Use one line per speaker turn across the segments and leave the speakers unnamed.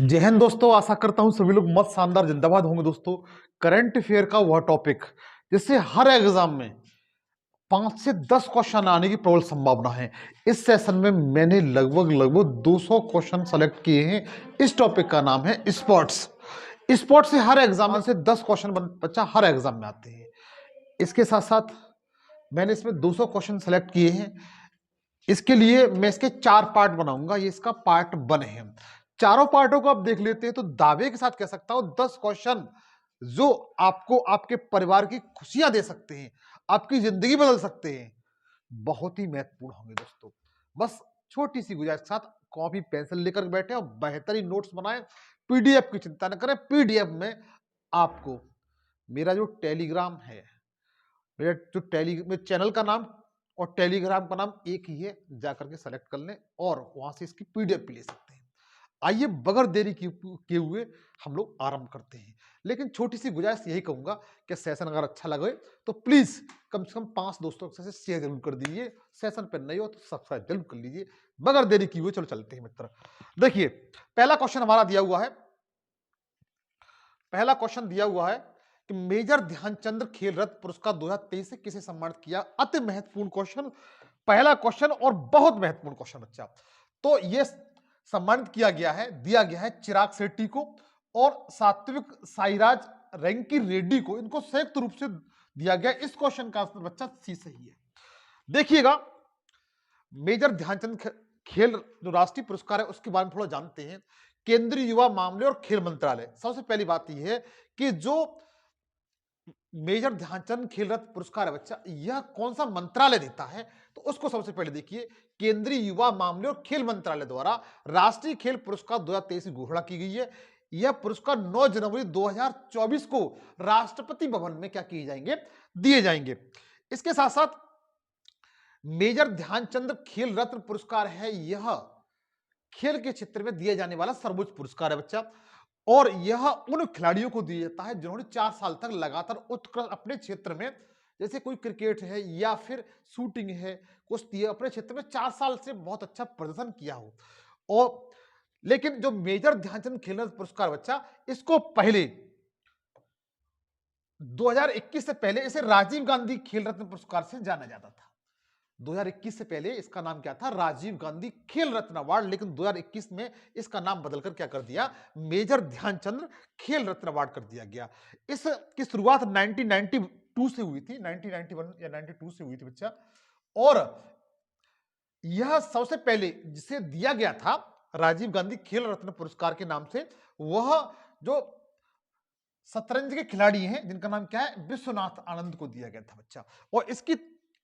जय हिंद दोस्तों, आशा करता हूं सभी लोग मस्त शानदार जिंदाबाद होंगे। दोस्तों, करंट अफेयर का वह टॉपिक जिससे हर एग्जाम में 5 से 10 क्वेश्चन आने की प्रबल संभावना है। इस सेशन में मैंने लगभग 200 क्वेश्चन सेलेक्ट किए हैं। इस टॉपिक का नाम है स्पोर्ट्स। स्पोर्ट्स से हर एग्जाम में से 10 क्वेश्चन बच्चा हर एग्जाम में आते हैं। इसके साथ साथ मैंने इसमें 200 क्वेश्चन सेलेक्ट किए हैं। इसके लिए मैं इसके 4 पार्ट बनाऊंगा। ये इसका पार्ट 1 है। चारों पार्टों को आप देख लेते हैं तो दावे के साथ कह सकता हूं 10 क्वेश्चन जो आपको आपके परिवार की खुशियां दे सकते हैं, आपकी जिंदगी बदल सकते हैं, बहुत ही महत्वपूर्ण होंगे। दोस्तों, बस छोटी सी गुजारिश के साथ कॉपी पेंसिल लेकर बैठे और बेहतरीन नोट्स बनाएं। पीडीएफ की चिंता न करें। पीडीएफ में आपको मेरा जो टेलीग्राम है, मेरा जो चैनल का नाम और टेलीग्राम का नाम एक ही है, जाकर के सेलेक्ट कर लें और वहां से इसकी पीडीएफ भी ले सकते हैं। आइए बगैर देरी किए हुए हम लोग आरंभ करते हैं। लेकिन छोटी सी गुजारिश यही कहूंगा कि सेशन अगर अच्छा लगे तो प्लीज कम से कम 5 दोस्तों के साथ शेयर जरूर कर दीजिए। सेशन पर नहीं हो तो सब्सक्राइब जरूर कर लीजिए। बगैर देरी किए हुए चलो चलते हैं मित्र। देखिए, पहला क्वेश्चन हमारा दिया हुआ है। पहला क्वेश्चन दिया हुआ है कि मेजर ध्यानचंद खेल रत्न पुरस्कार 2023 से किसे सम्मानित किया। अति महत्वपूर्ण क्वेश्चन, पहला क्वेश्चन और बहुत महत्वपूर्ण क्वेश्चन बच्चा। तो ये सम्मानित किया गया है, दिया गया है चिराग शेट्टी को और सात्विक साईराज रैंकी रेड्डी को। इनको संयुक्त रूप से दिया गया। इस क्वेश्चन का आंसर बच्चा सी सही है। देखिएगा, मेजर ध्यानचंद खेल जो राष्ट्रीय पुरस्कार है उसके बारे में थोड़ा जानते हैं। केंद्रीय युवा मामले और खेल मंत्रालय, सबसे पहली बात यह है कि जो मेजर ध्यानचंद खेल रत्न पुरस्कार है बच्चा, यह कौन सा मंत्रालय देता है, तो उसको सबसे पहले देखिए। केंद्रीय युवा मामले और खेल मंत्रालय द्वारा राष्ट्रीय खेल पुरस्कार 2023 की घोषणा की गई है। यह पुरस्कार 9 जनवरी 2024 को राष्ट्रपति भवन में क्या किए जाएंगे, दिए जाएंगे। इसके साथ साथ मेजर ध्यानचंद खेल रत्न पुरस्कार है, यह खेल के क्षेत्र में दिए जाने वाला सर्वोच्च पुरस्कार है बच्चा। और यह उन खिलाड़ियों को दिया जाता है जिन्होंने 4 साल तक लगातार उत्कृष्ट अपने क्षेत्र में, जैसे कोई क्रिकेट है या फिर शूटिंग है, कुश्ती है, अपने क्षेत्र में 4 साल से बहुत अच्छा प्रदर्शन किया हो। और लेकिन जो मेजर ध्यानचंद खेल रत्न पुरस्कार बच्चा, इसको पहले 2021 से पहले इसे राजीव गांधी खेल रत्न पुरस्कार से जाना जाता था। 2021 से पहले इसका नाम क्या था, राजीव गांधी खेल रत्न अवार्ड। लेकिन 2021 में इसका नाम बदलकर क्या कर दिया, मेजर ध्यानचंद खेल रत्न अवार्ड कर दिया गया। इसकी शुरुआत 1992 से हुई थी, 1991 या 92 से हुई थी बच्चा। और यह सबसे पहले जिसे दिया गया था राजीव गांधी खेल रत्न पुरस्कार के नाम से, वह जो शतरंज के खिलाड़ी हैं जिनका नाम क्या है, विश्वनाथ आनंद को दिया गया था बच्चा। और इसकी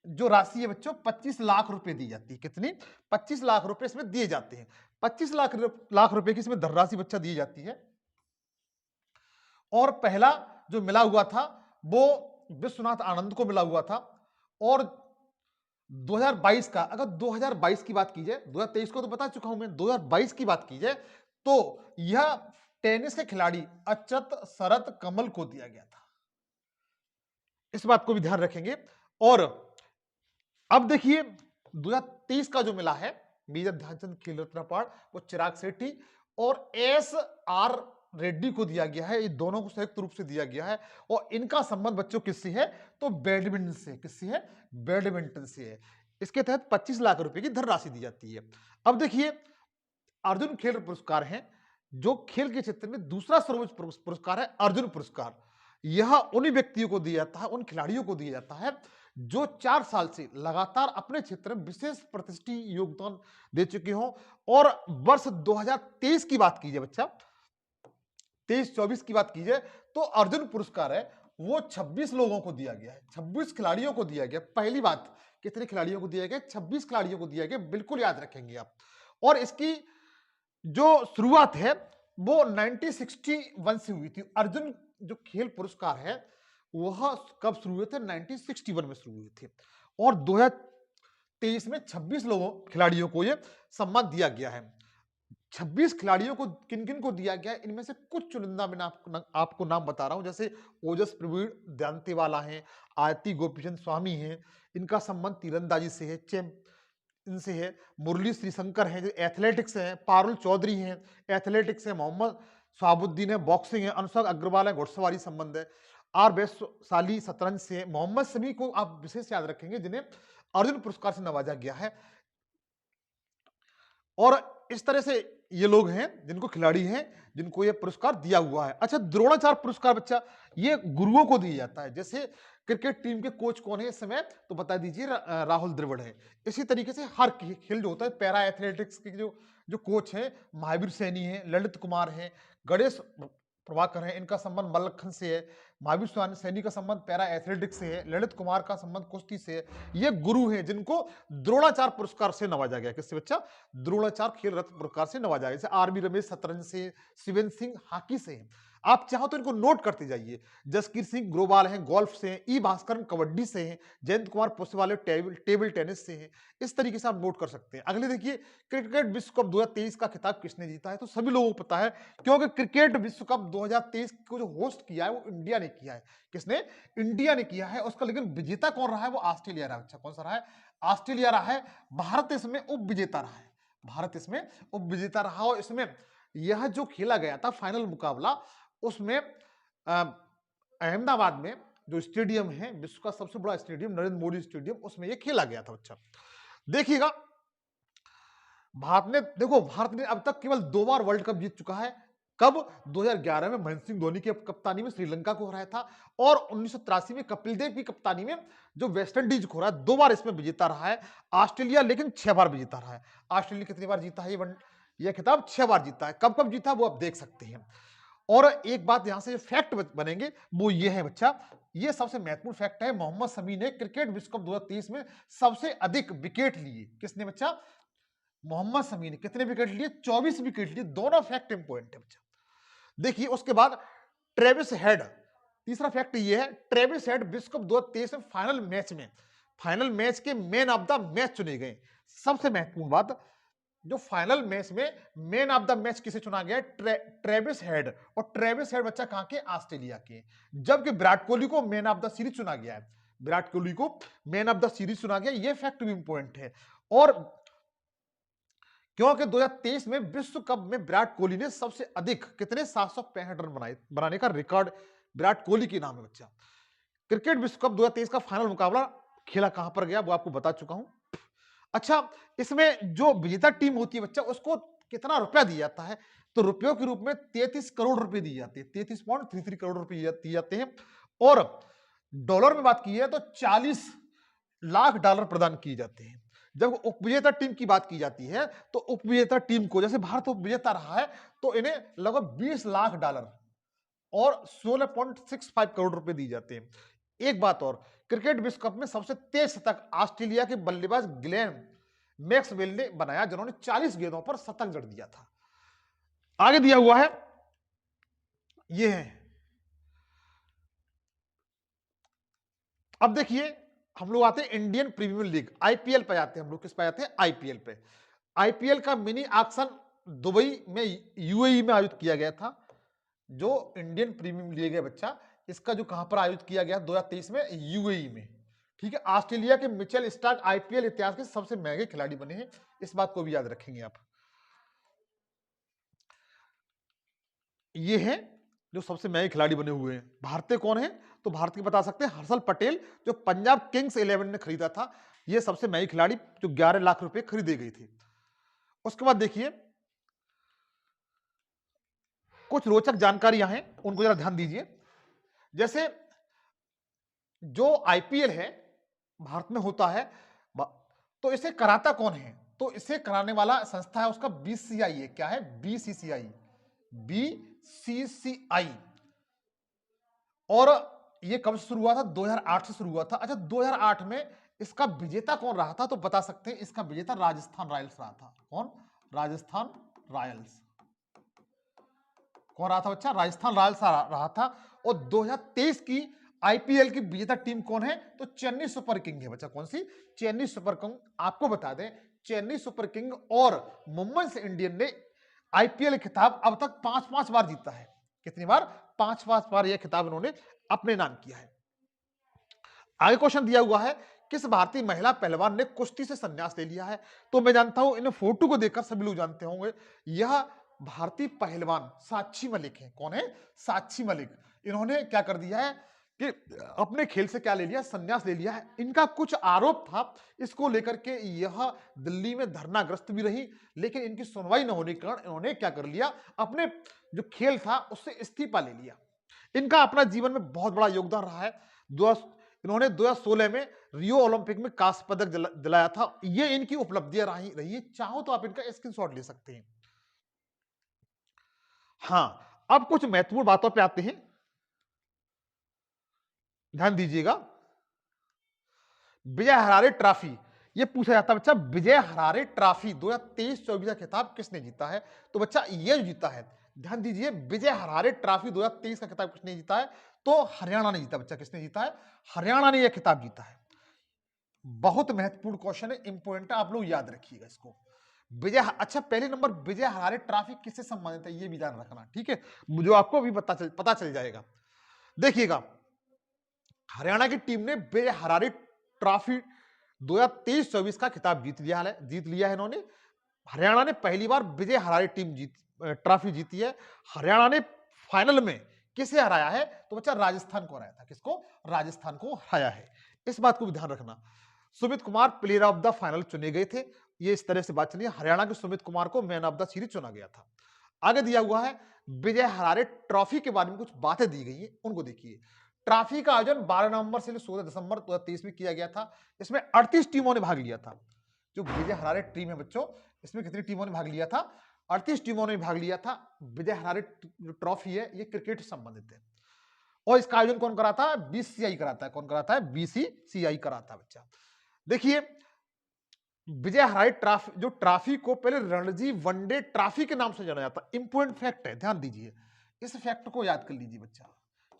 जो राशि है बच्चों 25 लाख रुपए दी जाती है। कितनी? 25 लाख रुपए इसमें दिए जाते हैं। 25 लाख रुपए की इसमें धनराशि बच्चा दी जाती है। और पहला जो मिला हुआ था वो विश्वनाथ आनंद को मिला हुआ था। और 2022 का, अगर 2022 की बात की जाए, 2023 को तो बता चुका हूं मैं, 2022 की बात की जाए तो यह टेनिस के खिलाड़ी अच्युत शरत कमल को दिया गया था। इस बात को भी ध्यान रखेंगे। और अब देखिए 2023 का जो मिला है मेजर ध्यानचंद खेल रत्न अवार्ड, वो चिराग शेट्टी और एस आर रेड्डी को दिया गया है। ये दोनों को संयुक्त रूप से दिया गया है। और इनका संबंध बच्चों किससे है, तो बैडमिंटन से। किससे है? बैडमिंटन से है। इसके तहत 25 लाख रुपए की धनराशि दी जाती है। अब देखिए, अर्जुन खेल पुरस्कार है जो खेल के क्षेत्र में दूसरा सर्वोच्च पुरस्कार है, अर्जुन पुरस्कार। यह उन्हीं व्यक्तियों को दिया जाता है, उन खिलाड़ियों को दिया जाता है जो 4 साल से लगातार अपने क्षेत्र में विशेष प्रतिष्ठित योगदान दे चुके हों। और वर्ष 2023 की बात कीजिए बच्चा, 23-24 की बात कीजिए, तो अर्जुन पुरस्कार है वो 26 लोगों को दिया गया है, 26 खिलाड़ियों को दिया गया। पहली बात, कितने खिलाड़ियों को दिया गया? 26 खिलाड़ियों को दिया गया, बिल्कुल याद रखेंगे आप। और इसकी जो शुरुआत है वो 1961 से हुई थी। अर्जुन जो खेल पुरस्कार है वह कब शुरू हुए थे? 1961 में शुरू हुए थे। और 2023 में 26 लोगों खिलाड़ियों को यह सम्मान दिया गया है। 26 खिलाड़ियों को किन किन को दिया गया है, इनमें से कुछ चुनिंदा मैंने आपको नाम बता रहा हूं। जैसे ओजस प्रवीण दांतेवाला हैं, आयती गोपीचंद स्वामी हैं, इनका संबंध तीरंदाजी से है। इनसे है, मुरली श्रीशंकर हैं जो एथलेटिक्स हैं, पारुल चौधरी हैं एथलेटिक्स है, मोहम्मद शहाबुद्दीन है बॉक्सिंग है, अनुष्का अग्रवाल है घुड़सवारी संबंध है, आर वैशाली शतरंज से, मोहम्मद शमी को आप विशेष याद रखेंगे जिन्हें अर्जुन पुरस्कार से नवाजा गया है। और इस तरह से ये लोग हैं जिनको खिलाड़ी हैं जिनको ये पुरस्कार दिया हुआ है। अच्छा, द्रोणाचार्य पुरस्कार बच्चा ये गुरुओं को दिया जाता है। जैसे क्रिकेट टीम के कोच कौन है इस समय तो बता दीजिए, राहुल द्रविड़ है। इसी तरीके से हर खेल जो होता है, पैरा एथलेटिक्स के जो जो कोच हैं महावीर सैनी है, ललित कुमार है, गणेश प्रभाकर है, इनका संबंध मल्लखंब से है। महावीर सैनी का संबंध पैरा एथलेटिक्स से है, ललित कुमार का संबंध कुश्ती से है। ये गुरु हैं जिनको द्रोणाचार्य पुरस्कार से नवाजा गया। किससे बच्चा? द्रोणाचार्य खेल रत्न पुरस्कार से नवाजा गया। जैसे आरबी रमेश शतरंज से, शिवेंद्र सिंह हॉकी से हैं। आप चाहो तो इनको नोट करते जाइए। जसकीर सिंह ग्रोवाल हैं गोल्फ से हैं, ई भास्कर कबड्डी से हैं, जयंत कुमार पुष्पवाले टेबल टेनिस से हैं। इस तरीके से आप नोट कर सकते हैं। अगले देखिए, क्रिकेट विश्व कप 2023 का खिताब किसने जीता है? तो सभी लोगों को पता है, क्योंकि क्रिकेट विश्व कप 2023 को जो होस्ट किया है वो इंडिया ने किया है। किसने? इंडिया ने किया है। उसका लेकिन विजेता कौन रहा है? वो ऑस्ट्रेलिया रहा। अच्छा, कौन सा रहा है? ऑस्ट्रेलिया रहा है। भारत इसमें उप विजेता रहा है। भारत इसमें उप विजेता रहा। और इसमें यह जो खेला गया था फाइनल मुकाबला, उसमें अहमदाबाद में जो स्टेडियम है, विश्व का सबसे बड़ा स्टेडियम नरेंद्र मोदी स्टेडियम, उसमें यह खेला गया था। बच्चा देखिएगा, भारत ने अब तक केवल 2 बार वर्ल्ड कप जीत चुका है। कब? 2011 में महेंद्र सिंह धोनी की कप्तानी में श्रीलंका को हराया था, और 1983 में कपिल देव की कप्तानी में जो वेस्ट इंडीज को हराया। 2 बार इसमें विजेता रहा है। ऑस्ट्रेलिया लेकिन 6 बार विजेता रहा है। ऑस्ट्रेलिया कितनी बार जीता है यह खिताब? 6 बार जीता है। कब कब जीता वो आप देख सकते हैं। और एक बात यहां से फैक्ट बनेंगे वो ये है बच्चा, ये सबसे महत्वपूर्ण फैक्ट है, मोहम्मद शमी ने क्रिकेट विश्व कप 2023 में सबसे अधिक विकेट लिए। किसने बच्चा? मोहम्मद शमी ने। कितने विकेट लिए? 24 विकेट लिए। दोनों फैक्ट इंपॉर्टेंट है बच्चा। देखिए उसके बाद ट्रेविस हेड, तीसरा फैक्ट ये है, ट्रेविस हेड विश्व कप 2023 में फाइनल मैच के मैन ऑफ द मैच चुने गए। सबसे महत्वपूर्ण बात, जो फाइनल मैच में मैन ऑफ द मैच किसे चुना गया? Travis head. और ट्रेविस हेड बच्चा कहां के? ऑस्ट्रेलिया के। जबकि विराट कोहली को मैन ऑफ द सीरीज चुना गया है। विराट कोहली को मैन ऑफ द सीरीज चुना गया। यह फैक्ट भी इंपॉर्टेंट है। और क्योंकि 2023 में विश्व कप में विराट कोहली ने सबसे अधिक कितने 765 रन बनाने का रिकॉर्ड विराट कोहली के नाम है बच्चा। क्रिकेट विश्व कप 2023 का फाइनल मुकाबला खेला कहां पर गया वो आपको बता चुका हूं। अच्छा, इसमें जो विजेता टीम होती है बच्चा, उसको कितना रुपया दिया जाता है? तो रुपयों के रूप में 33 करोड़ रुपए दिए जाते हैं। 33.33 करोड़ रुपए दिए जाते हैं। और डॉलर में बात की है तो 40 लाख डॉलर प्रदान किए जाते हैं। जब उपविजेता टीम की बात की जाती है तो उपविजेता टीम को, जैसे भारत उपविजेता रहा है, तो इन्हें लगभग 20 लाख डॉलर और 16.65 करोड़ रुपए दिए जाते हैं। एक बात और, क्रिकेट विश्व कप में सबसे तेज शतक ऑस्ट्रेलिया के बल्लेबाज ग्लेन मैक्सवेल ने बनाया, जिन्होंने 40 गेंदों पर शतक जड़ दिया था। आगे दिया हुआ है, ये है। अब देखिए, हम लोग आते हैं इंडियन प्रीमियर लीग, आईपीएल पे जाते हैं। हम लोग किस पे जाते हैं? आईपीएल पे। आईपीएल का मिनी ऑक्शन दुबई में, यूएई में आयोजित किया गया था। जो इंडियन प्रीमियर लीग है बच्चा, इसका जो कहां पर आयोजित किया गया 2023 में? यूएई में। ठीक है। ऑस्ट्रेलिया के मिचेल स्टार्क आईपीएल इतिहास के सबसे महंगे खिलाड़ी बने हैं। इस बात को भी याद रखेंगे आप। ये हैं जो सबसे महंगे खिलाड़ी बने हुए हैं। भारतीय कौन है? तो भारत के बता सकते हैं, हर्षल पटेल, जो पंजाब किंग्स 11 ने खरीदा था। ये सबसे महंगे खिलाड़ी जो 11 लाख रुपए खरीदे गए थे। उसके बाद देखिए, कुछ रोचक जानकारियां हैं, उनको जरा ध्यान दीजिए। जैसे जो आईपीएल है भारत में होता है, तो इसे कराता कौन है? तो इसे कराने वाला संस्था है उसका बीसीसीआई है। क्या है? बीसीसीआई। बीसीसीआई। और ये कब से शुरू हुआ था? 2008 से शुरू हुआ था। अच्छा, 2008 में इसका विजेता कौन रहा था? तो बता सकते हैं, इसका विजेता राजस्थान रॉयल्स रहा था। कौन? राजस्थान रॉयल्स। कौन रहा था बच्चा? राजस्थान रॉयल्स रहा था। और 2023 की आईपीएल की विजेता टीम कौन है? तो चेन्नई सुपर किंग है बच्चा। कौन सी? Chennai super king. आपको बता दें, चेन्नई सुपर किंग और मुंबई इंडियन ने आईपीएल खिताब अब तक 5-5 बार जीता है। कितनी बार? 5-5 बार यह खिताब इन्होंने अपने नाम किया है। आगे क्वेश्चन दिया हुआ है, किस भारतीय महिला पहलवान ने कुश्ती से संन्यास ले लिया है? तो मैं जानता हूं इन फोटो को देखकर सभी लोग जानते होंगे, यह भारतीय पहलवान साक्षी मलिक है। कौन है? साक्षी मलिक। इन्होंने क्या कर दिया है कि अपने खेल से क्या ले लिया? संन्यास ले लिया है। इनका कुछ आरोप था, इसको लेकर के यह दिल्ली में धरनाग्रस्त भी रही, लेकिन इनकी सुनवाई न होने के कारण इन्होंने क्या कर लिया? अपने जो खेल था उससे इस्तीफा ले लिया। इनका अपना जीवन में बहुत बड़ा योगदान रहा है। इन्होंने 2016 में रियो ओलंपिक में कांस्य पदक दिलाया था। ये इनकी उपलब्धियां रही है। चाहो तो आप इनका स्क्रीनशॉट ले सकते हैं। हाँ, अब कुछ महत्वपूर्ण बातों पे आते हैं, ध्यान दीजिएगा। विजय हरारे ट्रॉफी, ये पूछा जाता है बच्चा, विजय हरारे ट्रॉफी 2023-24 का खिताब किसने जीता है? तो बच्चा ये जो जीता है, ध्यान दीजिए, विजय हरारे ट्रॉफी 2023 का खिताब किसने जीता है? तो हरियाणा ने जीता। बच्चा किसने जीता है? हरियाणा ने यह खिताब जीता है। बहुत महत्वपूर्ण क्वेश्चन है, इंपॉर्टेंट है, आप लोग याद रखिएगा इसको। अच्छा, पहले नंबर विजय हरारे ट्रॉफी किससे संबंधित है, ये भी ध्यान रखना, ठीक है, जो आपको अभी पता चल जाएगा। देखिएगा, हरियाणा की टीम ने विजय हरारे ट्रॉफी 2023-24 का खिताब जीत लिया है इन्होंने। हरियाणा ने पहली बार विजय हरारे ट्रॉफी जीती है। हरियाणा ने फाइनल में किसे हराया है? तो बच्चा राजस्थान को हराया था। किसको? राजस्थान को हराया है। इस बात को भी ध्यान रखना। Sumit Kumar player of the final चुने गए थे। ये इस तरह से बात चली, हरियाणा के सुमित कुमार को मैन ऑफ द सीरीज चुना गया था। आगे दिया हुआ है विजय हरारे ट्रॉफी के बारे में कुछ बातें दी गई हैं, उनको देखिए। ट्रॉफी का आयोजन 12 नवंबर से 16 दिसंबर 2023 में किया गया था। इसमें 38 टीमों ने भाग लिया था। जो विजय हरारे टीम है बच्चों, इसमें कितनी टीमों ने भाग लिया था? 38 टीमों ने भाग लिया था। विजय हरारे ट्रॉफी है, ये क्रिकेट से संबंधित है। और इसका आयोजन कौन कराता है? बीसीसीआई कराता है। कौन कराता है? बीसीसीआई कराता है बच्चा। देखिए, विजय हरारे ट्रॉफी को पहले रणजी वनडे ट्रॉफी के नाम से जाना जाता। इंपोर्टेंट फैक्ट है, ध्यान दीजिए, इस फैक्ट को याद कर लीजिए बच्चा।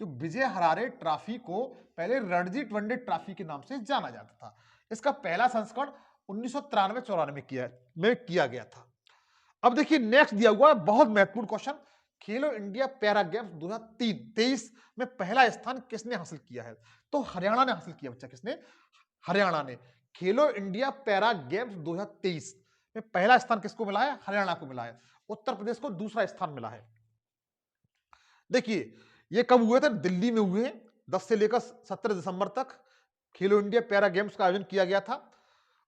जो विजय हरारे ट्रॉफी को पहले रणजी वनडे ट्रॉफी के नाम से जाना जाता था। इसका पहला संस्करण 1993-94 में किया गया था। अब देखिए, नेक्स्ट दिया हुआ है बहुत महत्वपूर्ण क्वेश्चन, खेलो इंडिया पैरा गेम्स 2023 में पहला स्थान किसने हासिल किया है? तो हरियाणा ने हासिल किया बच्चा। किसने? हरियाणा ने। खेलो इंडिया पैरा गेम्स 2023 में पहला स्थान किसको मिला है? हरियाणा को मिला है। उत्तर प्रदेश को दूसरा स्थान मिला है। देखिए, ये कब हुए थे? दिल्ली में हुए। 10 से लेकर 17 दिसंबर तक खेलो इंडिया पैरा गेम्स का आयोजन किया गया था।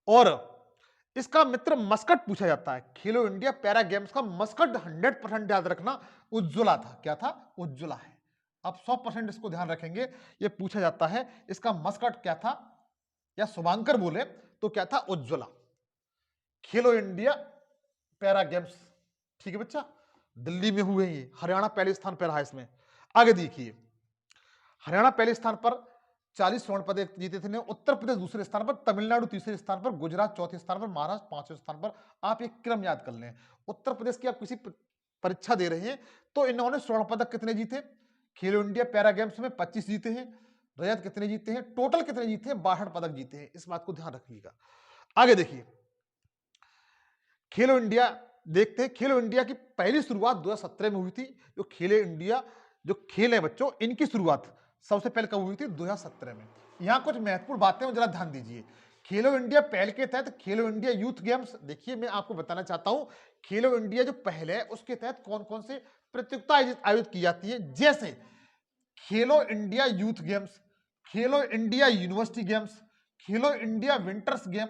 और इसका मित्र मस्कट पूछा जाता है। खेलो इंडिया पैरा गेम्स का मस्कट 100% याद रखना, उज्ज्वला था। क्या था? उज्ज्वला है। अब 100% इसको ध्यान रखेंगे, ये पूछा जाता है इसका मस्कट क्या था, या शुभांकर बोले तो क्या था? उज्ज्वला। खेलो इंडिया पैरा गेम्स, ठीक है बच्चा, दिल्ली में हुए ये। हरियाणा पहले स्थान पर रहा इसमें। आगे देखिए, हरियाणा पहले स्थान पर 40 स्वर्ण पदक जीते थे। उत्तर प्रदेश दूसरे स्थान पर, तमिलनाडु तीसरे स्थान पर, गुजरात चौथे स्थान पर, महाराष्ट्र पांचवें स्थान पर। आप एक क्रम याद कर लें। उत्तर प्रदेश की आप किसी परीक्षा दे रहे हैं तो इन्होंने स्वर्ण पदक कितने जीते? खेलो इंडिया पैरा गेम्स में 25 जीते हैं। रजत कितने जीते हैं? टोटल कितने जीते हैं? 62 पदक जीते हैं। इस बात को ध्यान रखिएगा। आगे देखिए, खेलो इंडिया देखते हैं। खेलो इंडिया की पहली शुरुआत 2017 में हुई थी। जो खेलो इंडिया जो खेल है बच्चों, इनकी शुरुआत सबसे पहले कब हुई थी? 2017 में। यहां कुछ महत्वपूर्ण बातें हैं, जरा ध्यान दीजिए। खेलो इंडिया पहल के तहत खेलो इंडिया यूथ गेम्स, देखिए मैं आपको बताना चाहता हूं, खेलो इंडिया जो पहल है उसके तहत कौन कौन से प्रतियोगिता आयोजित की जाती है, जैसे खेलो इंडिया यूथ गेम्स, खेलो इंडिया यूनिवर्सिटी गेम्स, खेलो इंडिया विंटर्स गेम,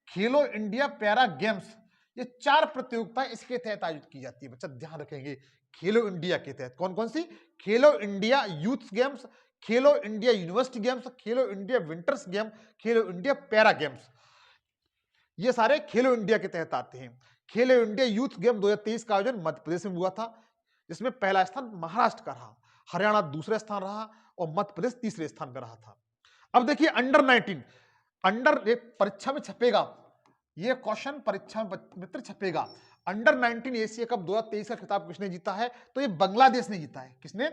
खेलो इंडिया पैरा गेम्स। ये 4 प्रतियोगिताएं इसके तहत आयोजित की जाती है बच्चा, ध्यान रखेंगे। खेलो इंडिया के तहत कौन कौन सी? खेलो इंडिया यूथ गेम्स, खेलो इंडिया यूनिवर्सिटी गेम्स, खेलो इंडिया विंटर्स गेम, खेलो इंडिया पैरा गेम्स। ये सारे खेलो इंडिया के तहत आते हैं। खेलो इंडिया यूथ गेम 2023 का आयोजन मध्य प्रदेश में हुआ था, जिसमें पहला स्थान महाराष्ट्र का रहा, हरियाणा दूसरा स्थान रहा और मध्य प्रदेश तीसरे स्थान पर रहा था। अब देखिए, अंडर 19 परीक्षा में छपेगा, ये क्वेश्चन परीक्षा में मित्र छपेगा। अंडर 19 एशिया कप 2023 का खिताब किसने जीता है? तो ये बांग्लादेश ने जीता है। किसने?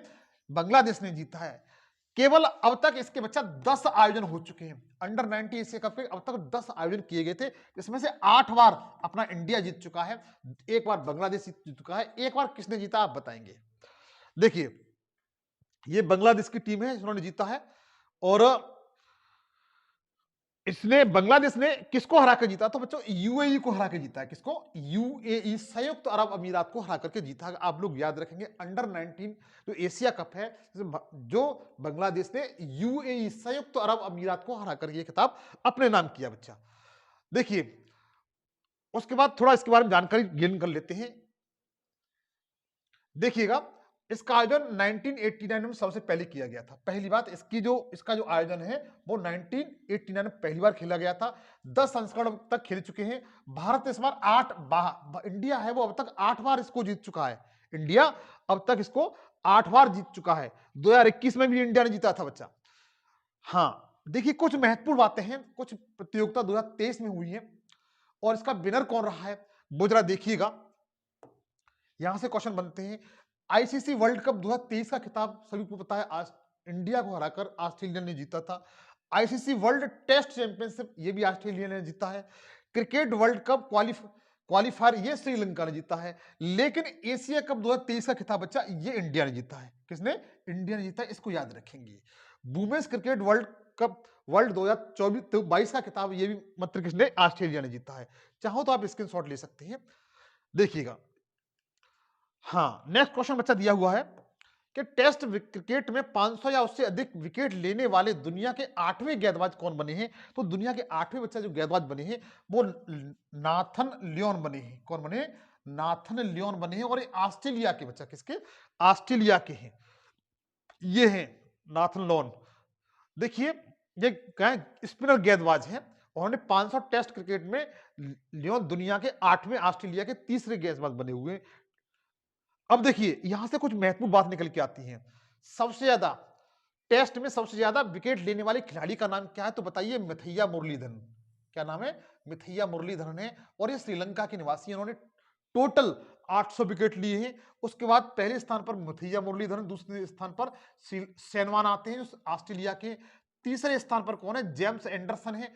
बांग्लादेश ने जीता है। केवल अब तक इसके बच्चा 10 आयोजन हो चुके हैं। अंडर 19 एशिया कप के अब तक 10 आयोजन किए गए थे, इसमें से 8 बार अपना इंडिया जीत चुका है, 1 बार बांग्लादेश जीत चुका है, 1 बार किसने जीता आप बताएंगे। देखिए, ये बांग्लादेश की टीम है, इन्होंने जीता है। और इसने बांग्लादेश ने किसको हरा कर जीता? तो बच्चों यूएई को हरा के जीता है। किसको? यूएई, संयुक्त अरब अमीरात को हरा करके जीता है। आप लोग याद रखेंगे अंडर 19 जो एशिया कप है, जो बांग्लादेश ने यूएई, संयुक्त अरब अमीरात को हरा कर ये खिताब अपने नाम किया बच्चा। देखिए, उसके बाद थोड़ा इसके बारे में जानकारी गेन कर लेते हैं। देखिएगा, इसका आयोजन 1989 में सबसे पहले किया गया था। पहली बात, इसका जो आयोजन है वो 1989 में पहली बार खेला गया था। 10 संस्करण तक खेल चुके हैं। भारत इस बार इंडिया है वो अब तक 8 बार इसको जीत चुका है। इंडिया अब तक इसको 8 बार जीत चुका है। 2021 में भी इंडिया ने जीता था बच्चा। हाँ, देखिए कुछ महत्वपूर्ण बातें हैं। कुछ प्रतियोगिता 2023 में हुई है और इसका विनर कौन रहा है वो जरा देखिएगा। यहां से क्वेश्चन बनते हैं। आईसीसी वर्ल्ड कप 2023 का खिताब सभी को पता है, आज इंडिया को हराकर ऑस्ट्रेलिया ने जीता था। आईसीसी वर्ल्ड टेस्ट चैंपियनशिप ये भी ऑस्ट्रेलिया ने जीता है। क्रिकेट वर्ल्ड कप क्वालिफायर ये श्रीलंका ने जीता है। लेकिन एशिया कप 2023 का खिताब बच्चा ये इंडिया ने जीता है। किसने? इंडिया ने जीता है, इसको याद रखेंगे। Women's cricket world cup world 2024-22 का खिताब ये भी मात्र किसने? ऑस्ट्रेलिया ने जीता है। चाहो तो आप स्क्रीनशॉट ले सकते हैं, देखिएगा। हाँ, नेक्स्ट क्वेश्चन बच्चा दिया हुआ है कि टेस्ट क्रिकेट में 500 या उससे अधिक विकेट लेने वाले दुनिया के 8वें गेंदबाज कौन बने हैं? तो दुनिया के 8वें बच्चा जो गेंदबाज बने हैं वो नाथन लियोन बने हैं। कौन बने? नाथन लियोन बने हैं। और ये ऑस्ट्रेलिया के बच्चा, किसके? ऑस्ट्रेलिया के हैं। ये हैं नाथन लियोन। देखिए, ये स्पिनर गेंदबाज हैं। उन्होंने 500 टेस्ट क्रिकेट में लियोन दुनिया के 8वें, ऑस्ट्रेलिया के तीसरे गेंदबाज बने हुए। अब देखिए, यहां से कुछ महत्वपूर्ण बात निकल के आती है। सबसे ज्यादा टेस्ट में सबसे ज्यादा विकेट लेने वाले खिलाड़ी का नाम क्या है? तो बताइए, मिथैया मुरलीधरन। क्या नाम है? मिथैया मुरलीधरन है। और ये श्रीलंका के निवासी हैं। उन्होंने टोटल 800 विकेट लिए हैं। उसके बाद पहले स्थान पर मिथैया मुरलीधरन, दूसरे स्थान पर सेनवान आते हैं जो ऑस्ट्रेलिया के। तीसरे स्थान पर कौन है? जेम्स एंडरसन है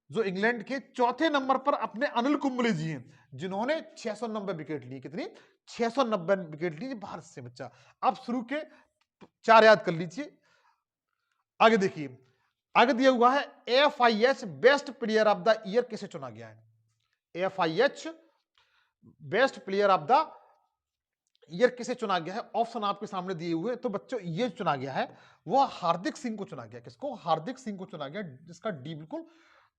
जो इंग्लैंड के। चौथे नंबर पर अपने अनिल कुंबले जी हैं जिन्होंने 690 विकेट लिए। कितनी? 690 विकेट लिए भारत से बच्चा। आप शुरू के 4 याद कर लीजिए। आगे देखिए, आगे दिया हुआ है FIH best player of the year किसे चुना गया है? FIH best player of the year किसे चुना गया है? ऑप्शन आपके सामने दिए हुए। तो बच्चों ये चुना गया है वो हार्दिक सिंह को चुना गया। किसको? हार्दिक सिंह को चुना गया, जिसका डी बिल्कुल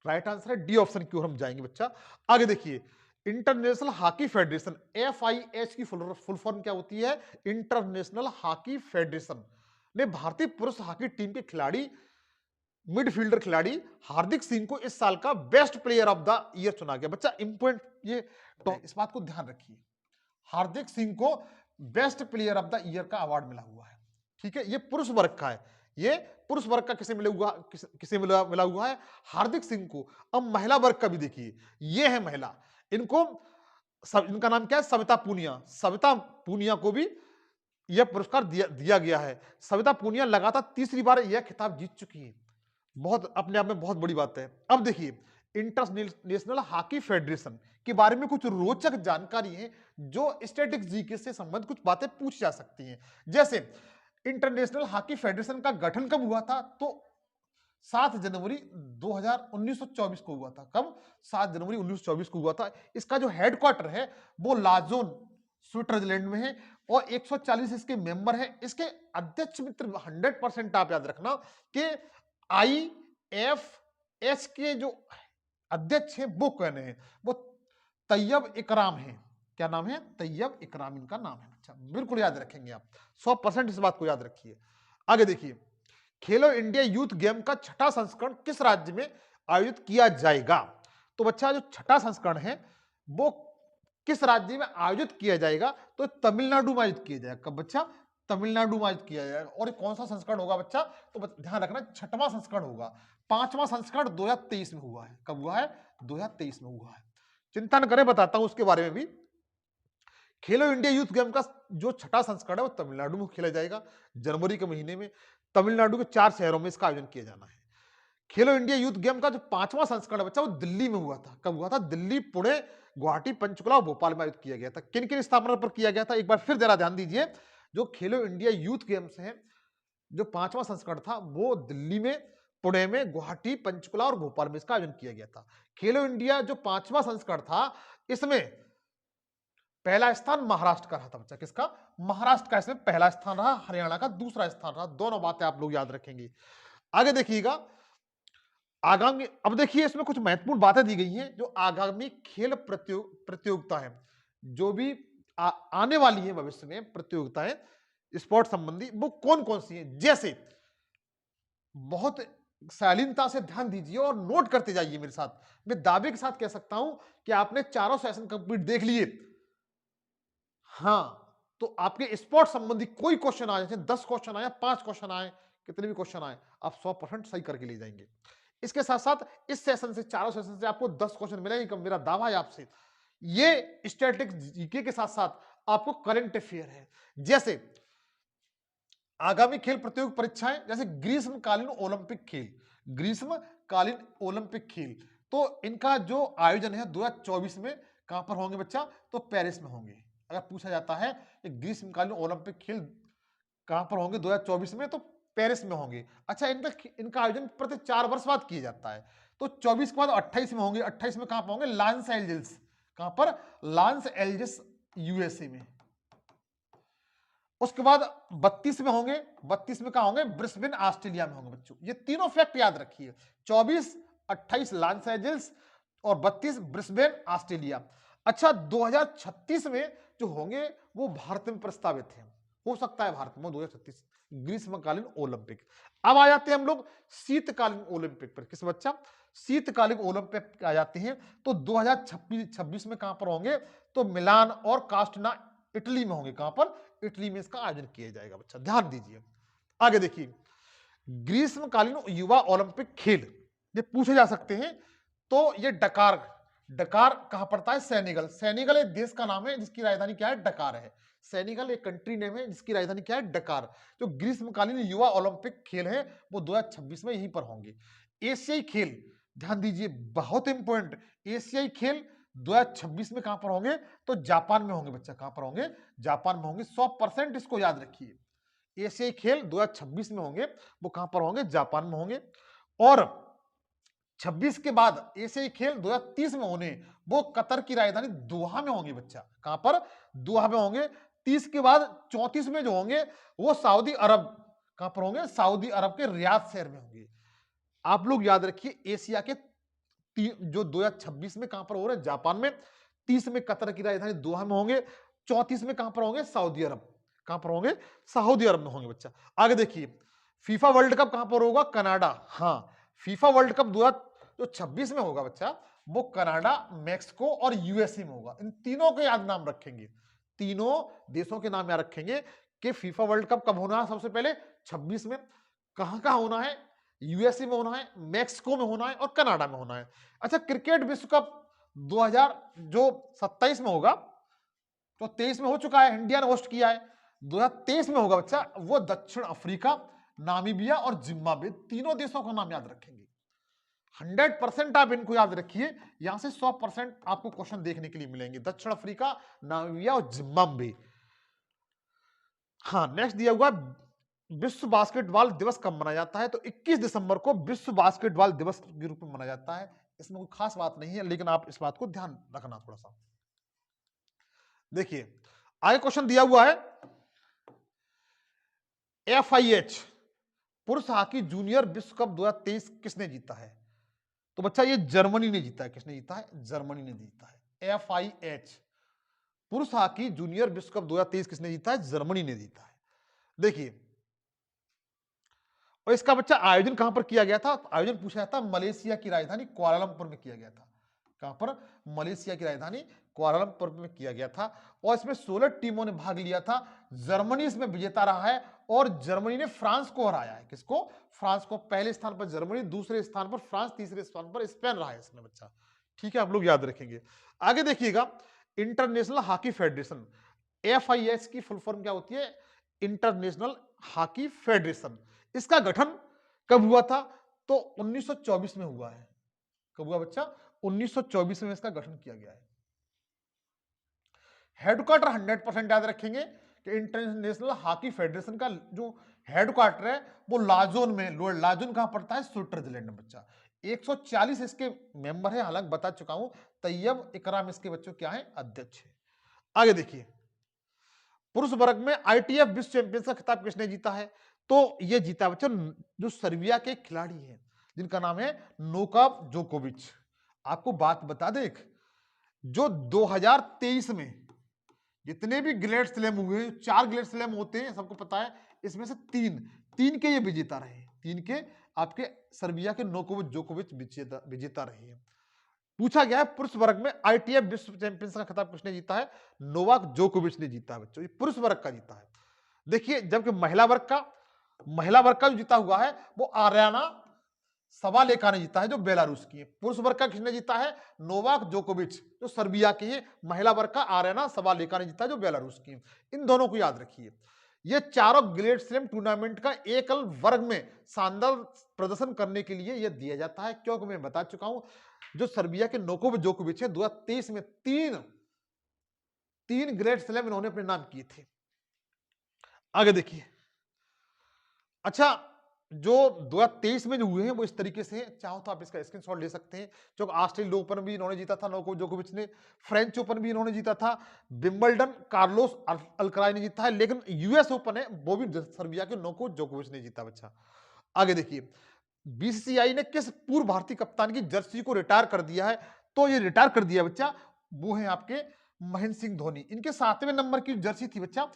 राइट आंसर है। डी ऑप्शन की ओर हम जाएंगे बच्चा। आगे देखिए, इंटरनेशनल हॉकी फेडरेशन, एफआईएच की फुल फॉर्म क्या होती है? इंटरनेशनल हॉकी फेडरेशन ने भारतीय पुरुष हॉकी टीम के खिलाड़ी, मिडफील्डर खिलाड़ी हार्दिक सिंह को इस साल का best player of the year चुना गया। बच्चा इंपॉर्टेंट ये तो इस बात को ध्यान रखिए, हार्दिक सिंह को best player of the year का अवार्ड मिला हुआ है। ठीक है, ये पुरुष वर्ग का है। ये पुरुष वर्ग का किसे मिला हुआ है? हार्दिक सिंह को। अब महिला वर्ग का भी देखिए, ये है महिला। इनका नाम क्या है? सविता पूनिया। सविता पूनिया को भी यह पुरस्कार दिया गया है। सविता पूनिया लगातार तीसरी बार यह खिताब जीत चुकी है। बहुत अपने आप में बहुत बड़ी बात है। अब देखिए, इंटरनेशनल हॉकी फेडरेशन के बारे में कुछ रोचक जानकारी है जो स्टैटिक्स जीके से संबंधित कुछ बातें पूछी जा सकती हैं। जैसे इंटरनेशनल हॉकी फेडरेशन का गठन कब हुआ था? तो 7 जनवरी 1924 को हुआ था। कब? 7 जनवरी 1924 को हुआ था। इसका जो हेडक्वार्टर है वो लाजोन, स्विट्जरलैंड में है। और 140 इसके मेंबर हैं। इसके अध्यक्ष मित्र 100% आप याद रखना कि आईएफएच के जो अध्यक्ष हैं वो कौन है? वो तैयब इकराम है। क्या नाम है? तैयब इकराम इनका नाम है। अच्छा, बिल्कुल याद रखेंगे आप, 100% इस बात को याद रखिए। आगे देखिए, खेलो इंडिया यूथ गेम का 6ठा संस्करण किस राज्य में आयोजित किया जाएगा? तो बच्चा जो 6ठा संस्करण है वो किस राज्य में आयोजित किया जाएगा? तो तमिलनाडु में आयोजित किया जाएगा। कब बच्चा? तमिलनाडु में आयोजित किया जाएगा। और कौन सा संस्करण होगा बच्चा? तो ध्यान रखना, 6वां संस्करण होगा। 5वां संस्करण 2023 में हुआ है। कब हुआ है? 2023 में हुआ है। चिंता न करें, बताता हूं उसके बारे में भी। खेलो इंडिया यूथ गेम का जो 6ठा संस्करण है वो तमिलनाडु में खेला जाएगा। जनवरी के महीने में तमिलनाडु के 4 शहरों में इसका आयोजन किया जाना है। खेलो इंडिया यूथ गेम का जो 5वां संस्करण है बच्चा वो दिल्ली में हुआ था। कब हुआ था? दिल्ली, पुणे, गुवाहाटी, पंचकुला और भोपाल में आयोजित किया गया था। किन किन स्थापना पर किया गया था? एक बार फिर जरा ध्यान दीजिए। जो खेलो इंडिया यूथ गेम्स हैं, जो 5वां संस्करण था वो दिल्ली में, पुणे में, गुवाहाटी, पंचकुला और भोपाल में इसका आयोजन किया गया था। खेलो इंडिया जो 5वां संस्करण था, इसमें पहला स्थान महाराष्ट्र का रहा था बच्चा। किसका? महाराष्ट्र का इसमें पहला स्थान रहा, हरियाणा का दूसरा स्थान रहा। दोनों बातें आप लोग याद रखेंगे। आगे देखिएगा, आगामी, अब देखिए इसमें कुछ महत्वपूर्ण बातें दी गई हैं जो आगामी खेल प्रतियोगिता है, जो भी आने वाली है भविष्य में प्रतियोगिताएं स्पोर्ट संबंधी, वो कौन कौन सी हैं। जैसे बहुत शालीनता से ध्यान दीजिए और नोट करते जाइए मेरे साथ। मैं दावे के साथ कह सकता हूं कि आपने चारों सेशन कंप्लीट देख लिए, हाँ, तो आपके स्पोर्ट संबंधी कोई क्वेश्चन आए, जैसे 10 क्वेश्चन आए, 5 क्वेश्चन आए, कितने भी क्वेश्चन आए, आप 100% सही करके ले जाएंगे। इसके साथ साथ इस सेशन से, चारों सेशन से आपको 10 क्वेश्चन मिलेंगे। मेरा दावा है आपसे, ये स्टैटिस्टिक्स जीके के साथ साथ आपको करंट अफेयर है। जैसे आगामी खेल प्रतियोगी परीक्षाएं, जैसे ग्रीष्मकालीन ओलंपिक खेल, ग्रीष्मकालीन ओलंपिक खेल, तो इनका जो आयोजन है 2024 में कहां पर होंगे बच्चा? तो पेरिस में होंगे। अगर पूछा जाता है कि ग्रीष्मकालीन ओलंपिक खेल कहां पर होंगे 2024 में, तो पेरिस में होंगे। अच्छा, इनका आयोजन प्रति 4 वर्ष बाद किया जाता है। तो 24 के बाद 28 में होंगे। 28 में कहां पर होंगे? Los Angeles. कहां पर? लॉस एंजल्स, यूएसए में। उसके बाद 32 में होंगे। 32 में कहां होंगे? ब्रिस्बेन, ऑस्ट्रेलिया में होंगे बच्चों। ये तीनों फैक्ट याद रखिए, 24, 28 लॉस एंजल्स और 32 ब्रिस्बेन, ऑस्ट्रेलिया। अच्छा, 2036 में जो होंगे वो भारत में प्रस्तावित है, हो सकता है भारत में 2036 ग्रीष्मकालीन ओलंपिक। अब आ जाते हैं हम लोग शीतकालीन ओलंपिक पर। किस बच्चा? शीतकालीन ओलंपिक आ जाते हैं। तो 2026 में कहां पर होंगे? तो मिलान और कास्टना, इटली में होंगे। कहां पर? इटली में इसका आयोजन किया जाएगा बच्चा, ध्यान दीजिए। आगे देखिए, ग्रीष्मकालीन युवा ओलंपिक खेल ये पूछे जा सकते हैं। तो ये डकार, डकार कहां पड़ता है? सेनेगल। सेनेगल एक देश का नाम है जिसकी राजधानी क्या है? डकार है। सेनेगल एक कंट्री नेम है जिसकी राजधानी क्या है? डकार। जो ग्रीष्मकालीन युवा ओलंपिक खेल है वो 2026 में यहीं पर होंगे। एशियाई खेल, ध्यान दीजिए, बहुत इंपॉर्टेंट, एशियाई खेल 2026 में कहां पर होंगे? तो जापान में होंगे बच्चा। कहां पर होंगे? जापान में होंगे। 100% इसको याद रखिए, एशियाई खेल 2026 में होंगे, वो कहां पर होंगे? जापान में होंगे। और 26 के बाद एशियाई खेल 2030 में होने, वो कतर की राजधानी दोहा में होंगे बच्चा। कहां पर? दोहा में होंगे। 30 के बाद 34 में जो होंगे वो सऊदी अरब, कहां पर होंगे? सऊदी अरब के रियाद शहर में होंगे। आप लोग याद रखिए, एशिया के जो 2026 में कहां पर हो रहे हैं? जापान में। 30 में कतर की राजधानी दोहा में होंगे। 34 में कहां पर होंगे? सऊदी अरब। कहां पर होंगे? सऊदी अरब में होंगे बच्चा। आगे देखिए, फीफा वर्ल्ड कप कहां पर होगा? कनाडा। हाँ, फीफा वर्ल्ड कप 2026 में होगा बच्चा, वो कनाडा, मैक्सिको और यूएसए में होगा। इन तीनों के याद नाम रखेंगे, तीनों देशों के नाम याद रखेंगे कि फीफा वर्ल्ड कप कब होना है। सबसे पहले 26 में। कहां कहां होना है? यूएसए में होना है, मैक्सिको में होना है और कनाडा में होना है। अच्छा, क्रिकेट विश्व कप 2027 में होगा, तो 23 में हो चुका है, इंडिया ने होस्ट किया है। 2023 में होगा बच्चा, वो दक्षिण अफ्रीका, नामीबिया और जिम्बाब्वे, तीनों देशों का नाम याद रखेंगे। 100% आप इनको याद रखिए, यहां से 100% आपको क्वेश्चन देखने के लिए मिलेंगे। दक्षिण अफ्रीका, नामीबिया और जिम्बाब्वे। हाँ, नेक्स्ट दिया हुआ, विश्व बास्केटबॉल दिवस कब मनाया जाता है? तो 21 दिसंबर को विश्व बास्केटबॉल दिवस के रूप में मनाया जाता है। इसमें कोई खास बात नहीं है, लेकिन आप इस बात को ध्यान रखना थोड़ा सा। देखिए, आगे क्वेश्चन दिया हुआ है, FIH पुरुष हॉकी जूनियर विश्व कप 2023 किसने जीता है? तो बच्चा ये जर्मनी ने जीता है। किसने जीता है? जर्मनी ने जीता है। FIH पुरुष हॉकी जूनियर विश्व कप 2023 किसने जीता है? जर्मनी ने जीता है। देखिए, और इसका बच्चा आयोजन कहां पर किया गया था? आयोजन पूछा जाता है, मलेशिया की राजधानी कुआलालंपुर में किया गया था। कहां पर? मलेशिया की राजधानी कुआलालंपुर में किया गया था। और इसमें 16 टीमों ने भाग लिया था। जर्मनी इसमें विजेता रहा है और जर्मनी ने फ्रांस को हराया है। किसको? फ्रांस को। पहले स्थान पर जर्मनी, दूसरे स्थान पर फ्रांस, तीसरे स्थान पर स्पेन रहा है इसमें बच्चा। ठीक है, आप लोग याद रखेंगे। आगे देखिएगा, इंटरनेशनल हॉकी फेडरेशन, FIH की फुल फॉर्म क्या होती है? International hockey federation. इसका गठन कब हुआ था? तो 1924 में हुआ है। कब हुआ बच्चा? 1924 में इसका गठन किया गया है। हेडक्वार्टर 100% याद रखेंगे कि इंटरनेशनल हॉकी फेडरेशन का जो हेडक्वार्टर है वो लाजोन में, लाजोन कहां पड़ता है, स्विट्जरलैंड में बच्चा। 140 इसके मेंबर है, हालांकि बता चुका हूं, तैयब इकराम इसके बच्चों क्या है, अध्यक्ष है। आगे देखिए, पुरुष वर्ग में आईटीएफ विश्व चैंपियन का खिताब किसने जीता है, तो ये जीता बच्चों जो सर्बिया के खिलाड़ी हैं जिनका नाम है नोवाक जोकोविच। आपको बात बता दे, जो 2023 में जितने भी ग्रैंड स्लैम हुए, 4 ग्रैंड स्लैम होते हैं सबको पता है, इसमें से तीन के ये विजेता रहे, तीन के आपके सर्बिया के नोवाक जोकोविच विजेता रहे हैं। पूछा गया है पुरुष वर्ग में आईटीएफ विश्व चैंपियंस का खिताब किसने जीता है, नोवाक जोकोविच ने जीता है बच्चों, ये पुरुष वर्ग का जीता है। देखिए, जबकि महिला वर्ग का जो जीता हुआ है वो आर्याना सबालेका ने जीता है, जो बेलारूस की है। पुरुष वर्ग का किसने जीता है, नोवाक जोकोविच जो सर्बिया की है। महिला वर्ग का आर्याना सबालेका ने जीता है, जो बेलारूस की है। इन दोनों को याद रखिए। ये चारों ग्रैंड स्लैम टूर्नामेंट का एकल वर्ग में शानदार प्रदर्शन करने के लिए यह दिया जाता है, क्योंकि मैं बता चुका हूं जो सर्बिया के नोवाक जोकोविच है 2023 में तीन ग्रैंड स्लैम इन्होंने अपने नाम किए थे। आगे देखिए, अच्छा, जो 2023 में जो हुए हैं वो इस तरीके से, चाहो तो आप इसका स्क्रीनशॉट ले सकते हैं। जो ऑस्ट्रेलिया ओपन भी इन्होंने जीता था नोवाक जोकोविच ने, फ्रेंच ओपन भी इन्होंने जीता था, विंबलडन कार्लोस अल्कराज ने जीता है, लेकिन यूएस ओपन है वो भी सर्बिया के नोवाक जोकोविच ने जीता बच्चा। आगे देखिए, बीसीसीआई ने किस पूर्व भारतीय कप्तान की जर्सी को रिटायर कर दिया है, तो ये रिटायर कर दिया बच्चा, वो है आपके महेंद्र सिंह धोनी। इनके 7वें नंबर की जर्सी थी बच्चा,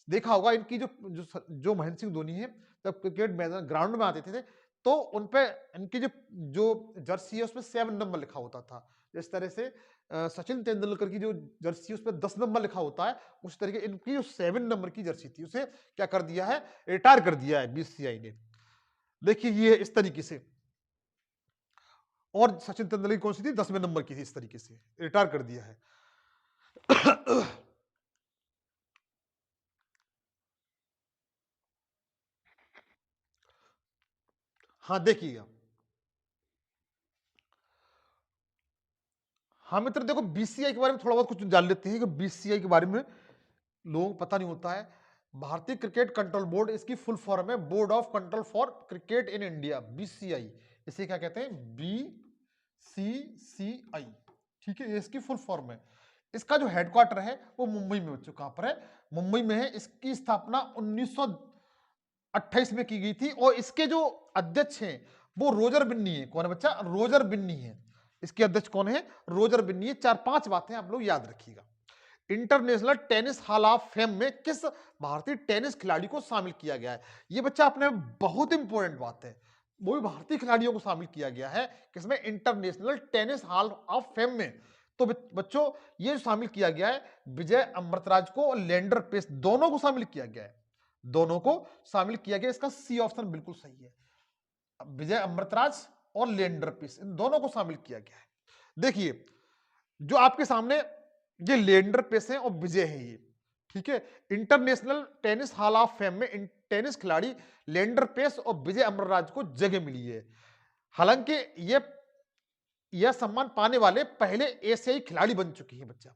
देखा होगा इनकी जो महेंद्र सिंह धोनी है जब क्रिकेट मैदान ग्राउंड में आते थे तो उनपे इनकी जो जर्सी है उसमें 7 नंबर लिखा होता था। जिस तरह से सचिन तेंदुलकर की जो जर्सी है उस पर 10 नंबर लिखा होता है, उस तरीके इनकी जो 7 नंबर की जर्सी थी उसे क्या कर दिया है, रिटायर कर दिया है बीसीसीआई ने। देखिए ये इस तरीके से, और सचिन तेंदुलकर कौन सी थी, 10वें नंबर की थी, इस तरीके से रिटायर कर दिया है। हाँ देखिएगा, हाँ मित्र देखो, बीसीसीआई के बारे में थोड़ा बहुत कुछ जान लेते हैं कि बीसीसीआई के बारे में लोगों को पता नहीं होता है। भारतीय क्रिकेट कंट्रोल बोर्ड, इसकी फुल फॉर्म है board of control for cricket in India, BCCI. इसे क्या कहते हैं, बीसीसीआई। ठीक है, ये इसकी फुल फॉर्म है। इसका जो हेडक्वार्टर है वो मुंबई में बच्चों, कहां पर है, मुंबई में है। इसकी स्थापना 1928 में की गई थी, और इसके जो अध्यक्ष हैं वो रोजर बिन्नी है। कौन है बच्चा, रोजर बिन्नी है। इसके अध्यक्ष कौन है, रोजर बिन्नी है। 4-5 बातें आप लोग याद रखिएगा। International tennis hall of fame में किस भारतीय टेनिस खिलाड़ी को शामिल किया गया है, ये बच्चा अपने बहुत इंपॉर्टेंट बात है, वो भी भारतीय खिलाड़ियों को शामिल किया गया है किसमें, international tennis hall of fame में। तो बच्चों ये शामिल किया गया है विजय अमृतराज को और लेंडर पेस, दोनों को शामिल किया गया है, दोनों को शामिल किया गया। इसका सी ऑप्शन बिल्कुल सही है, विजय अमृतराज और लेंडर पेस, इन दोनों को शामिल किया गया है। देखिए, जो आपके सामने ये लेंडर पेस है और विजय है ये, ठीक है। International tennis hall of fame में टेनिस खिलाड़ी लेंडर पेस और विजय अमृतराज को जगह मिली है। हालांकि यह सम्मान पाने वाले पहले एशियाई खिलाड़ी बन चुकी है बच्चा।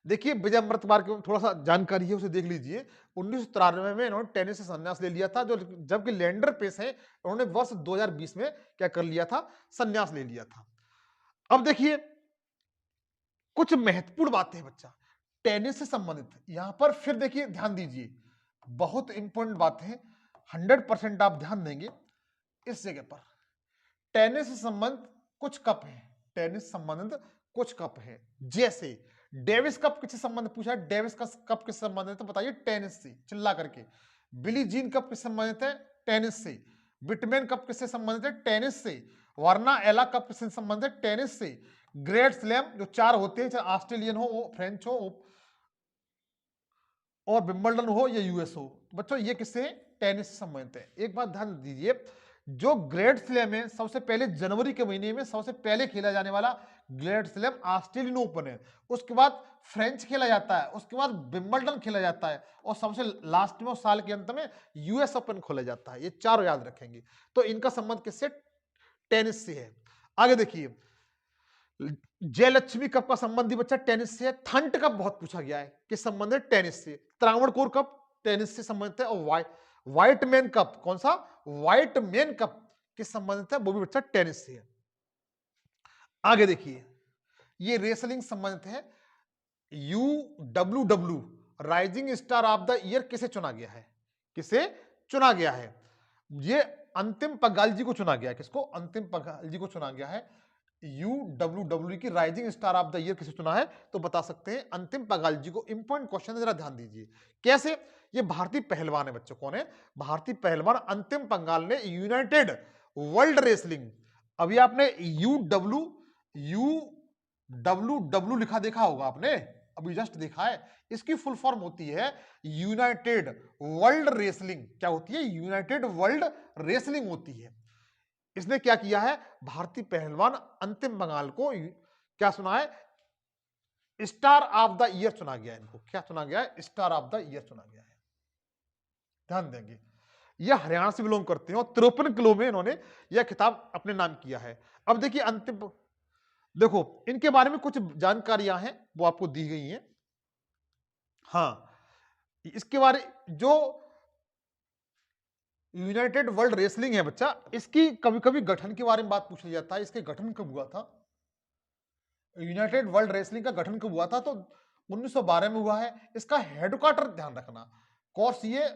देखिए, विजय अमृतपाल की थोड़ा सा जानकारी है, उसे देख लीजिए। 1993 में इन्होंने टेनिस से संन्यास ले लिया था, जो जबकि लेंडर पेस है उन्होंने वर्ष 2020 में क्या कर लिया था, संन्यास ले लिया था। अब देखिए, कुछ महत्वपूर्ण बातें हैं बच्चा टेनिस से संबंधित, यहां पर फिर देखिए ध्यान दीजिए, बहुत इंपॉर्टेंट बात है, 100% आप ध्यान देंगे इस जगह पर। टेनिस से संबंधित कुछ कप है, टेनिस संबंधित कुछ कप है, जैसे डेविस कप किससे संबंधित पूछा है, डेविस का कप किससे संबंधित है, बताइए, टेनिस से, चिल्ला करके। बिली जीन कप किससे संबंधित है, टेनिस से। बिटमैन कप किससे संबंधित है, टेनिस से। वार्ना एला कप किससे संबंधित है, टेनिस से। ग्रेट स्लैम जो 4 होते हैं, चाहे ऑस्ट्रेलियन हो, फ्रेंच हो और विंबलडन हो या यूएस हो, बच्चों ये किससे, टेनिस से संबंधित है। एक बात ध्यान दीजिए, जो ग्रैंड स्लैम है सबसे पहले जनवरी के महीने में सबसे पहले खेला जाने वाला ग्रैंड स्लैम ऑस्ट्रेलियन ओपन है, उसके बाद फ्रेंच खेला जाता है, उसके बाद विंबलडन खेला जाता है, और सबसे लास्ट में साल के अंत में यूएस ओपन खोला जाता है। ये चारों याद रखेंगे। तो इनका संबंध किससे, टेनिस से है। आगे देखिए, जयलक्ष्मी कप का संबंधी बच्चा टेनिस से है। थंट कप बहुत पूछा गया है, किस संबंध है, टेनिस से। त्रावणकोर कप टेनिस से संबंधित है। और व्हाइट मैन कप, कौन सा? व्हाइट मैन कप किस संबंधित है? वो भी बच्चा टेनिस से है। आगे देखिए, ये रेसलिंग संबंधित है। UWW rising star of the year किसे चुना गया है? किसे चुना गया है? ये अंतिम पगाल जी को चुना गया है। किसको? अंतिम पगाल जी को चुना गया है। UWW की rising star of the year किसे चुना है? तो बता सकते हैं अंतिम पगाल जी को। इंपॉर्टेंट क्वेश्चन, जरा ध्यान दीजिए। कैसे? ये भारतीय पहलवान है बच्चों। कौन है? भारतीय पहलवान अंतिम पंगाल ने यूनाइटेड वर्ल्ड रेसलिंग, अभी आपने UWW लिखा देखा होगा आपने, अभी जस्ट देखा है। इसकी फुल फॉर्म होती है यूनाइटेड वर्ल्ड रेसलिंग। क्या होती है? यूनाइटेड वर्ल्ड रेसलिंग होती है। इसने क्या किया है? भारतीय पहलवान अंतिम बंगाल को क्या सुना है? स्टार ऑफ द ईयर चुना गया है। इनको क्या चुना गया है? स्टार ऑफ द ईयर चुना गया है। ध्यान देंगे, यह हरियाणा से बिलोंग करते हैं और 53 किलो में इन्होंने यह खिताब अपने नाम किया है। अब देखिए अंतिम, देखो इनके बारे में कुछ जानकारियां हैं वो आपको दी गई हैं। हाँ, इसके बारे, जो यूनाइटेड वर्ल्ड रेसलिंग है बच्चा, इसकी कभी कभी गठन के बारे में बात पूछ लिया जाता है। इसके गठन कब हुआ था? यूनाइटेड वर्ल्ड रेसलिंग का गठन कब हुआ था? तो 1912 में हुआ है। इसका हेडक्वार्टर ध्यान रखना कॉर्सिये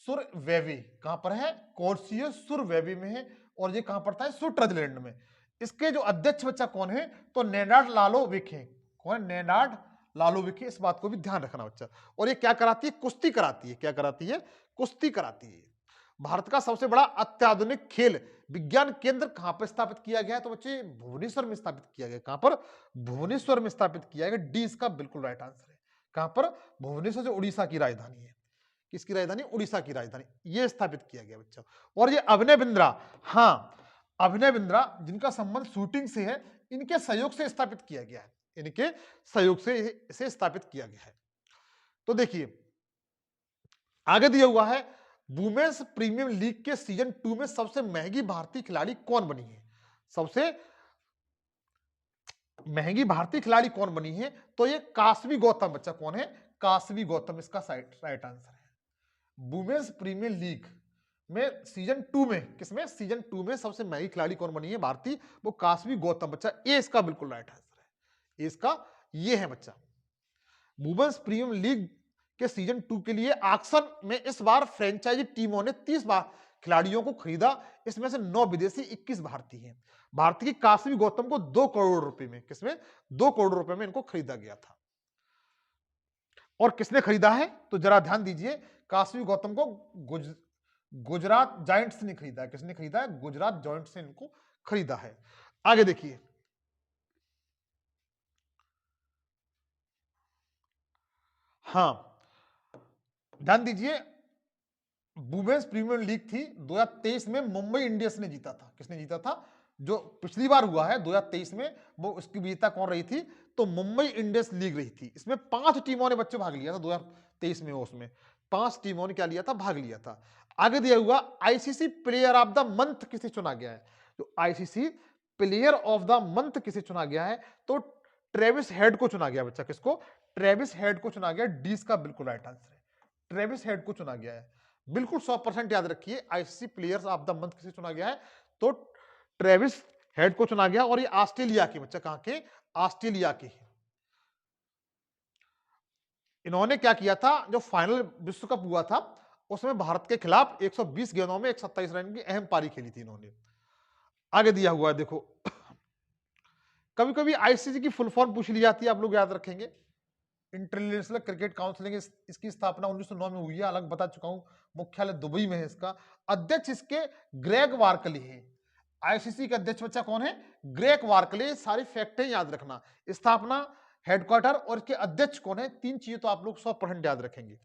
सुर वेवी, कहां पर है? कॉर्सिये सुर वेवी में है। और ये कहां पड़ता है? स्विट्जरलैंड में। इसके जो अध्यक्ष बच्चा कौन है? तो नेनार्ड लालोविक है। कौन? नेनार्ड लालोविक है। इस बात को भी ध्यान रखना बच्चा। और ये क्या कराती है? कुश्ती कराती है। क्या कराती है? कुश्ती कराती है। भारत का सबसे बड़ा अत्याधुनिक खेल विज्ञान केंद्र कहां पर स्थापित किया गया है? तो बच्चे भुवनेश्वर में स्थापित किया गया। कहां पर? भुवनेश्वर में स्थापित किया गया। डी इसका बिल्कुल राइट आंसर है। कहां पर? भुवनेश्वर, जो उड़ीसा की राजधानी है। किसकी राजधानी? उड़ीसा की राजधानी। ये स्थापित किया गया बच्चा। और ये अभिनय बिंद्रा, हाँ अभिनय बिंद्रा जिनका संबंध शूटिंग से है, इनके सहयोग से स्थापित किया गया है। इनके सहयोग से इसे स्थापित किया गया है। तो देखिए आगे दिया हुआ है, वुमेन्स प्रीमियम लीग के सीजन 2 में सबसे महंगी भारतीय खिलाड़ी कौन बनी है? सबसे महंगी भारतीय खिलाड़ी कौन बनी है? तो ये काशवी गौतम बच्चा। कौन है? काशवी गौतम इसका राइट आंसर है। वुमेन्स प्रीमियर लीग में सीजन 2 में, किसमें? सीजन 2 में सबसे महंगी खिलाड़ी कौन बनी है भारतीय? वो काशवी गौतम बच्चा। ए इसका बिल्कुल राइट आंसर है। इसका ये है बच्चा। वुमेन्स प्रीमियर लीग के सीजन 2 के लिए ऑक्शन में इस बार फ्रेंचाइजी टीमों ने 30 बार खिलाड़ियों को खरीदा। इसमें से 9 विदेशी, 21 भारतीय हैं। भारतीय की काशवी गौतम को 2 करोड़ रुपए में, किसमें? 2 करोड़ रुपए में इनको खरीदा गया था। और किसने खरीदा है? तो जरा ध्यान दीजिए, काशवी गौतम को गुजरात जायंट्स ने खरीदा है। किसने खरीदा है? गुजरात जायंट्स ने इनको खरीदा है। आगे देखिए, हाँ ध्यान दीजिए, वुमेन्स प्रीमियर लीग थी 2023 में, मुंबई इंडियंस ने जीता था। किसने जीता था? जो पिछली बार हुआ है 2023 में, वो उसकी विजेता कौन रही थी? तो मुंबई इंडियंस लीग रही थी। इसमें 5 टीमों ने बच्चे भाग लिया था 2023 में। उसमें 5 टीमों ने क्या लिया था? भाग लिया था। आगे दिया हुआ, ICC player of the month किसे चुना गया है? तो ICC player of the month किसे चुना गया है? तो ट्रेविस हेड को चुना गया बच्चा। किसको? ट्रेविस हेड को चुना गया। डी का बिल्कुल राइट आंसर है। ट्रेविस हेड को चुना गया है। बिल्कुल 100% याद रखिए, ICC players of the month किसे चुना गया है? तो ट्रेविस हेड को चुना गया। और ये ऑस्ट्रेलिया के बच्चा, कहां के? ऑस्ट्रेलिया के। इन्होंने क्या किया था? जो फाइनल विश्व कप हुआ था उसमें भारत के खिलाफ 120 गेंदों में 127 रन की अहम पारी खेली थी इन्होंने। आगे दिया हुआ है, देखो कभी कभी आईसीसी की फुल फॉर्म पूछ ली जाती है, आप लोग याद रखेंगे। इंटरनेशनल क्रिकेट काउंसिल, इसकी स्थापना 1909 में हुई है, अलग बता चुका हूं। मुख्यालय दुबई में है इसका। अध्यक्ष इसके ग्रेग वार्कली हैं। आईसीसी के अध्यक्ष बच्चा कौन है? ग्रेग वार्कली। सारी फैक्टें याद रखना, स्थापना, हेडक्वार्टर और इसके अध्यक्ष कौन है। 3 चीजें तो आप लोग 100% याद रखेंगे।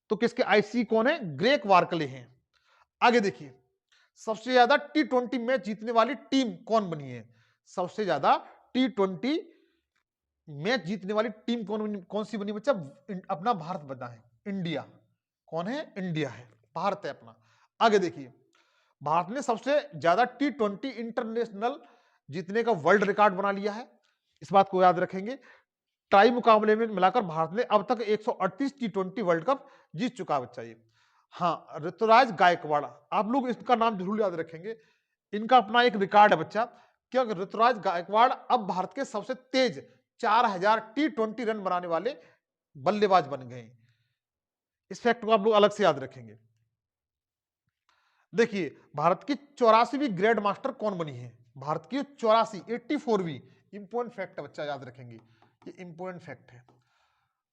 तो किसके? आईसीसी कौन है? ग्रेग वार्कली हैं। आगे देखिए, सबसे ज्यादा T20 मैच जीतने वाली टीम कौन बनी है? सबसे ज्यादा T20 मैच जीतने वाली टीम कौन सी बनी बच्चा? अपना भारत बना है, इंडिया। कौन है? इंडिया है, भारत है अपना। आगे देखिए, भारत ने सबसे ज्यादा T20 इंटरनेशनल जीतने का वर्ल्ड रिकॉर्ड बना लिया है। इस बात को याद रखेंगे। ट्राई मुकाबले में मिलाकर भारत ने अब तक 138 T20 वर्ल्ड कप जीत चुका है बच्चा ये। हाँ, ऋतुराज गायकवाड़, आप लोग इसका नाम जरूर याद रखेंगे। इनका अपना एक रिकॉर्ड है बच्चा, क्या ऋतुराज गायकवाड़ अब भारत के सबसे तेज 4000 T20 रन बनाने वाले बल्लेबाज बन गए। इस फैक्ट को आप लोग अलग से याद रखेंगे। देखिए, भारत की 84वीं ग्रैंड मास्टर कौन बनी है? भारत की 84वीं इंपॉर्टेंट फैक्ट है बच्चा, याद रखेंगे, ये इंपॉर्टेंट फैक्ट है।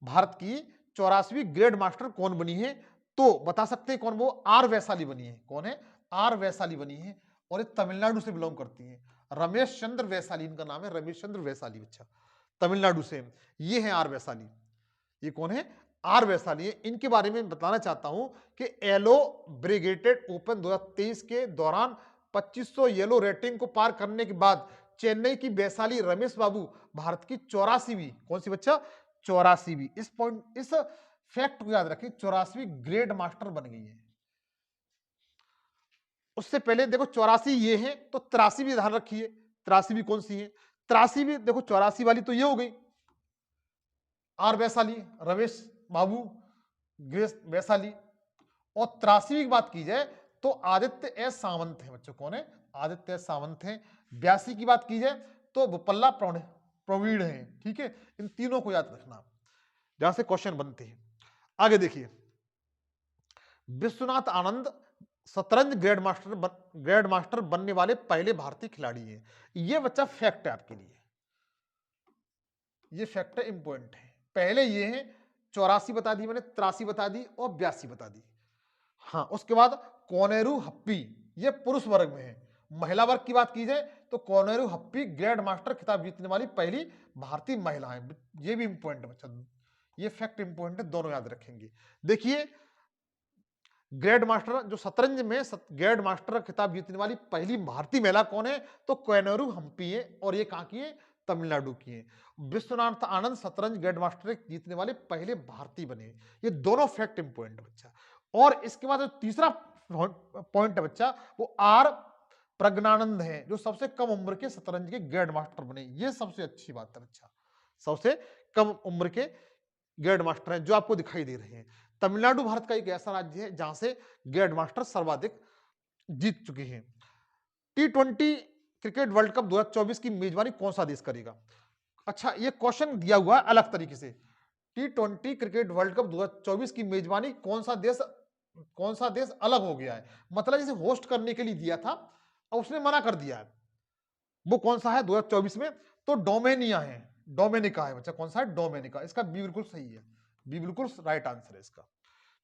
भारत की 84वीं ग्रैंड मास्टर कौन बनी है? तो बता सकते हैं कौन, वो आर वैशाली बनी है। कौन है? आर वैशाली बनी है, और ये तमिलनाडु से बिलोंग करती है। रमेश चंद्र वैशाली इनका नाम है, रमेश चंद्र वैशाली बच्चा, तमिलनाडु से। ये है आर वैशाली। ये कौन है? आर वैशाली है। इनके बारे में बताना चाहता हूं कि एलो ब्रिगेडेड ओपन 2023 के दौरान 2500 येलो रेटिंग को पार करने के बाद चेन्नई की वैशाली रमेश बाबू भारत की 84वीं, कौन सी बच्चा? 84वीं, इस पॉइंट, इस फैक्ट को याद रखें, 84वीं ग्रेड मास्टर बन गई है। उससे पहले देखो 84 ये है, तो 83 भी ध्यान रखिए। 83 भी कौन सी है? 83 भी देखो, 84 वाली तो ये हो गई आर वैशाली, रमेश बाबू ग्रेस वैशाली। और 83वीं की बात की जाए तो आदित्य एस सावंत है बच्चों। कौन है? आदित्य एस सावंत है। 82 की बात की जाए तो बुपल्ला प्रवीण है। ठीक है, इन तीनों को याद रखना, जहां से क्वेश्चन बनते हैं। आगे देखिए, विश्वनाथ आनंद शतरंज ग्रैंड मास्टर बनने वाले पहले भारतीय खिलाड़ी हैं। ये बच्चा फैक्ट है आपके लिए, ये फैक्ट इंपॉर्टेंट है। पहले ये है 84 बता दी मैंने, 83 बता दी और 82 बता दी। हाँ, उसके बाद कोनेरू हप्पी, ये पुरुष वर्ग में है। महिला वर्ग की बात की जाए तो कोनेरू हप्पी ग्रैंड मास्टर खिताब जीतने वाली पहली भारतीय महिला है। ये भी इंपॉर्टेंट है बच्चा, ये फैक्ट इंपॉर्टेंट है, दोनों याद रखेंगे। देखिए, ग्रैंड मास्टर जो शतरंज में ग्रैंड मास्टर खिताब जीतने वाली पहली भारतीय महिला कौन है? तो कोनेरू हम्पी है, और ये कहां की है? तमिलनाडु की है। विश्वनाथ आनंद शतरंज ग्रैंड मास्टर जीतने वाले पहले भारतीय बने। ये दोनों फैक्ट इंपॉर्टेंट है बच्चा। और इसके बाद जो तीसरा पॉइंट है बच्चा, वो आर प्रज्ञानंद है, जो सबसे कम उम्र के शतरंज के ग्रैंड मास्टर बने। ये सबसे अच्छी बात है बच्चा, सबसे कम उम्र के ग्रैंड मास्टर हैं जो आपको दिखाई दे रहे हैं। तमिलनाडु भारत का एक ऐसा राज्य है जहां से ग्रैंड मास्टर सर्वाधिक जीत चुके हैं। T20 क्रिकेट वर्ल्ड कप 2024 की मेजबानी कौन सा देश करेगा? अच्छा, ये क्वेश्चन दिया हुआ है अलग तरीके से। T20 क्रिकेट वर्ल्ड कप 2024 की मेजबानी कौन सा देश अलग हो गया है, मतलब जैसे होस्ट करने के लिए दिया था और उसने मना कर दिया है। वो कौन सा है 2024 में? तो डोमेनिया है, डोमेनिका है बच्चा। कौन सा है? डोमेनिका। इसका बी बिल्कुल सही है, बी बिल्कुल राइट आंसर है इसका।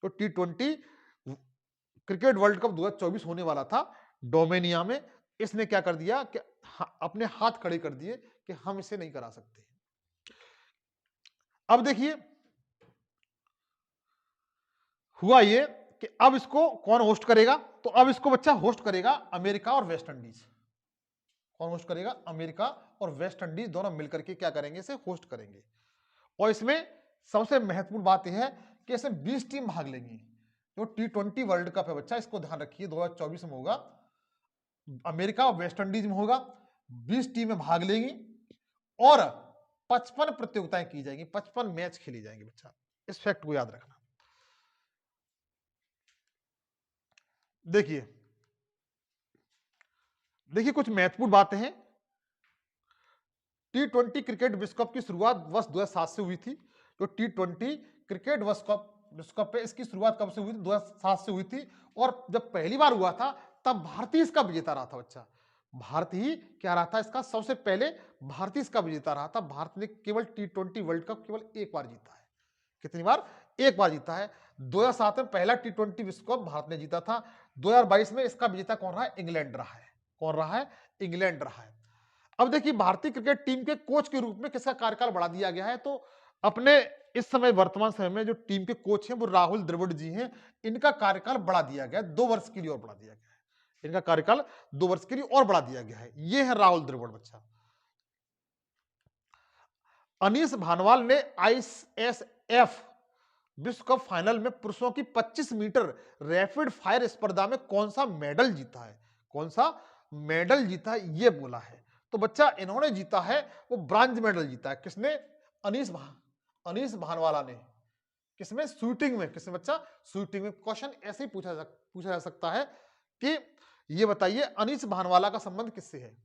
तो T20 क्रिकेट वर्ल्ड कप 2024 होने वाला था डोमेनिया में, इसने क्या कर दिया कि अपने हाथ खड़े कर दिए कि हम इसे नहीं करा सकते। अब देखिए, हुआ ये कि अब इसको कौन होस्ट करेगा? तो अब इसको बच्चा होस्ट करेगा अमेरिका और वेस्ट इंडीज। कौन होस्ट करेगा? अमेरिका और वेस्ट इंडीज दोनों मिलकर के क्या करेंगे? इसे होस्ट करेंगे। और इसमें सबसे महत्वपूर्ण बात यह है कि इसमें 20 टीम भाग लेंगी। जो T20 वर्ल्ड कप है बच्चा, इसको ध्यान रखिए, 2024 में होगा, अमेरिका और वेस्ट इंडीज में होगा। 20 टीमें भाग लेंगी और 55 प्रतियोगिताएं की जाएंगी, 55 मैच खेली जाएंगे बच्चा। इस फैक्ट को याद रखना। देखिए कुछ महत्वपूर्ण बातें हैं। T20 क्रिकेट विश्व कप की शुरुआत वर्ष 2007 से हुई थी। तो T20 क्रिकेट विश्व कप पे इसकी शुरुआत कब से हुई थी? 2007 से हुई थी। और जब पहली बार हुआ था तब भारत ही इसका विजेता रहा था बच्चा। भारत ही क्या रहा था इसका? सबसे पहले भारत ही इसका विजेता रहा था। भारत ने केवल T20 वर्ल्ड कप केवल एक बार जीता है। कितनी बार? एक बार जीता है। 2007 में पहला T20 विश्व कप भारत ने जीता था। 2022 में इसका विजेता कौन रहा है? इंग्लैंड रहा है। कौन रहा है? इंग्लैंड रहा है। अब देखिए, भारतीय क्रिकेट टीम के कोच के रूप में किसका कार्यकाल बढ़ा दिया गया है? तो अपने इस समय वर्तमान समय में जो टीम के कोच हैं वो राहुल द्रविड़ जी हैं। इनका कार्यकाल बढ़ा दिया गया है, 2 वर्ष के लिए और बढ़ा दिया गया है। इनका कार्यकाल 2 वर्ष के लिए और बढ़ा दिया गया है। ये है राहुल द्रविड़ बच्चा। अनीश भानवाल ने ISSF विश्व कप फाइनल में पुरुषों की 25 मीटर रैपिड फायर स्पर्धा में कौन सा मेडल जीता है? कौन सा मेडल जीता है ये बोला है। तो बच्चा इन्होंने जीता है वो ब्रांज मेडल जीता है। किसने? अनीस भानवाला ने किसमें, शूटिंग में, किसमें बच्चा, शूटिंग में। क्वेश्चन ऐसे ही पूछा जा सकता है कि ये बताइए अनीस भानवाला का संबंध किससे है।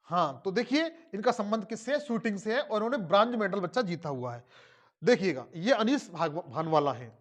हाँ तो देखिए इनका संबंध किससे है, शूटिंग से है, और उन्होंने ब्रॉन्ज मेडल बच्चा जीता हुआ है। देखिएगा ये अनीस भानवाला है।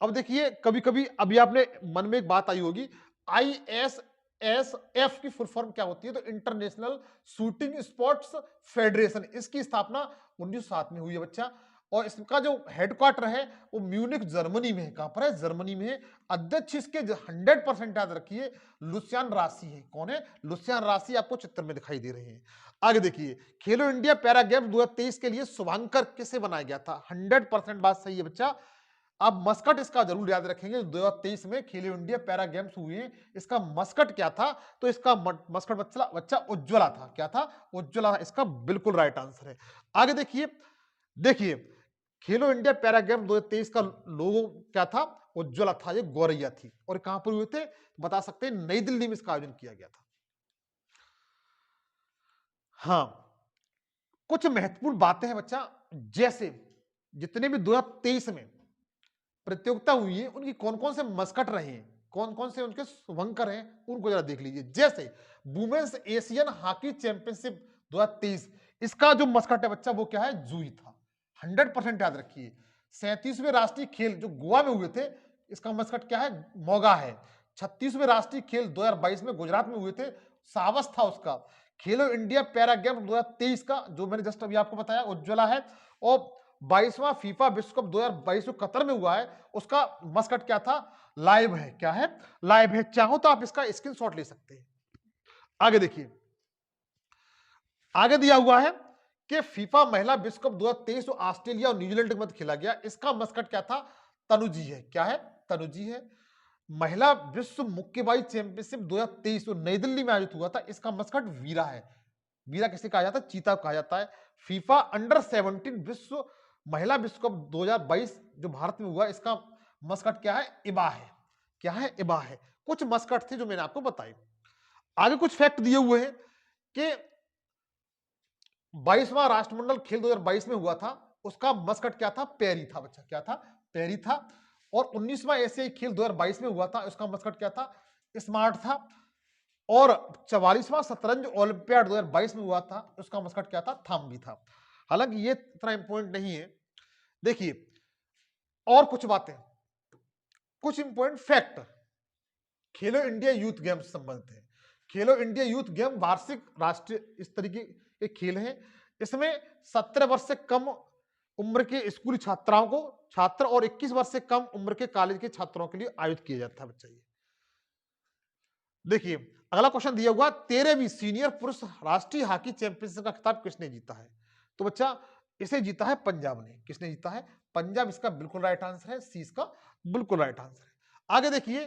अब देखिए कभी कभी अभी आपने मन में एक बात आई होगी, ISSF की फुल फॉर्म क्या होती है, तो इंटरनेशनल शूटिंग स्पोर्ट्स फेडरेशन। इसकी स्थापना 1907 में हुई है बच्चा, और इसका जो हेडक्वार्टर है वो म्यूनिक जर्मनी में है। कहां पर है, जर्मनी में है। अध्यक्ष इसके 100% याद रखिए लुसियान राशि है। कौन है, लुसियान राशि, आपको चित्र में दिखाई दे रहे हैं। आगे देखिए खेलो इंडिया पैरा गेम्स 2023 के लिए शुभांकर किसे बनाया गया था, 100% बात सही है बच्चा। आप मस्कट इसका जरूर याद रखेंगे, 2023 में खेलो इंडिया पैरा गेम्स हुए हैं, इसका मस्कट क्या था, तो इसका मस्कट बच्चा उज्ज्वला था। क्या था, उज्ज्वला, इसका बिल्कुल राइट आंसर है। आगे देखिए, देखिए खेलो इंडिया पैरा गेम्स 2023 का लोगो क्या था, उज्ज्वला था, ये गौरैया थी। और कहां पर हुए थे, बता सकते हैं, नई दिल्ली में इसका आयोजन किया गया था। हाँ कुछ महत्वपूर्ण बातें हैं बच्चा, जैसे जितने भी 2023 में प्रतियोगिता हुई है उनकी कौन कौन से मस्कट रहे हैं, कौन कौन से उनके शुभंकर हैं, उनको जरा देख लीजिए। जैसे वुमेन्स एशियन हॉकी चैंपियनशिप 2023, इसका जो मस्कट है बच्चा वो क्या है, जूही था। 100% याद रखिए। 37वें राष्ट्रीय खेल जो गोवा में हुए थे, इसका मस्कट क्या है, मोगा है। 36वें राष्ट्रीय खेल 2022 में गुजरात में हुए थे, सावस था उसका। खेलो इंडिया पैरा गेम 2023 का जो मैंने जस्ट अभी आपको बताया, उज्ज्वला है। और 22वां फीफा विश्व कप 2022 जो कतर में हुआ है, उसका मस्कट क्या था, लाइव है। क्या है, लाइव है। चाहो तो आप इसका स्क्रीनशॉट ले सकते हैं। आगे देखिए, आगे दिया हुआ है कि फीफा महिला विश्व कप 2023 जो ऑस्ट्रेलिया और न्यूजीलैंड के मध्य खेला गया, इसका मस्कट क्या था, तनुजी है। क्या है, तनुजी है। महिला विश्व मुक्केबाजी चैंपियनशिप 2023 जो नई दिल्ली में आयोजित हुआ था, इसका मस्कट वीरा है। वीरा किसे कहा जाता है, चीता कहा जाता है। फीफा अंडर 17 विश्व महिला विश्व कप 2022 जो भारत में हुआ, इसका मस्कट क्या है, इबा है। क्या है, इबा है। कुछ मस्कट थे जो मैंने आपको बताए। आगे कुछ फैक्ट दिए हुए हैं कि 22वां राष्ट्रमंडल खेल 2022 में हुआ था, उसका मस्कट क्या था, पेरी था बच्चा। क्या था, पेरी था। और 19वां एशियाई खेल 2022 में हुआ था, उसका मस्कट क्या था, स्मार्ट था। और 44वां शतरंज ओलंपियाड 2022 में हुआ था, उसका मस्कट क्या था, थाम्बी था। हालांकि ये इतना इंपॉर्टेंट नहीं है। देखिए और कुछ बातें, कुछ इंपॉर्टेंट फैक्ट खेलो इंडिया यूथ गेम्स संबंधित है। खेलो इंडिया यूथ गेम वार्षिक राष्ट्रीय इस तरीके के खेल हैं। इसमें 17 वर्ष से कम उम्र के स्कूली छात्राओं को, छात्र और 21 वर्ष से कम उम्र के कॉलेज के छात्रों के लिए आयोजित किया जाता है बच्चा। ये देखिए अगला क्वेश्चन दिया हुआ, 13वीं सीनियर पुरुष राष्ट्रीय हॉकी चैंपियनशिप का खिताब किसने जीता है, तो बच्चा इसे जीता है पंजाब ने। किसने जीता है, पंजाब। इसका बिल्कुल राइट आंसर है, सी इसका बिल्कुल राइट आंसर है। आगे देखिए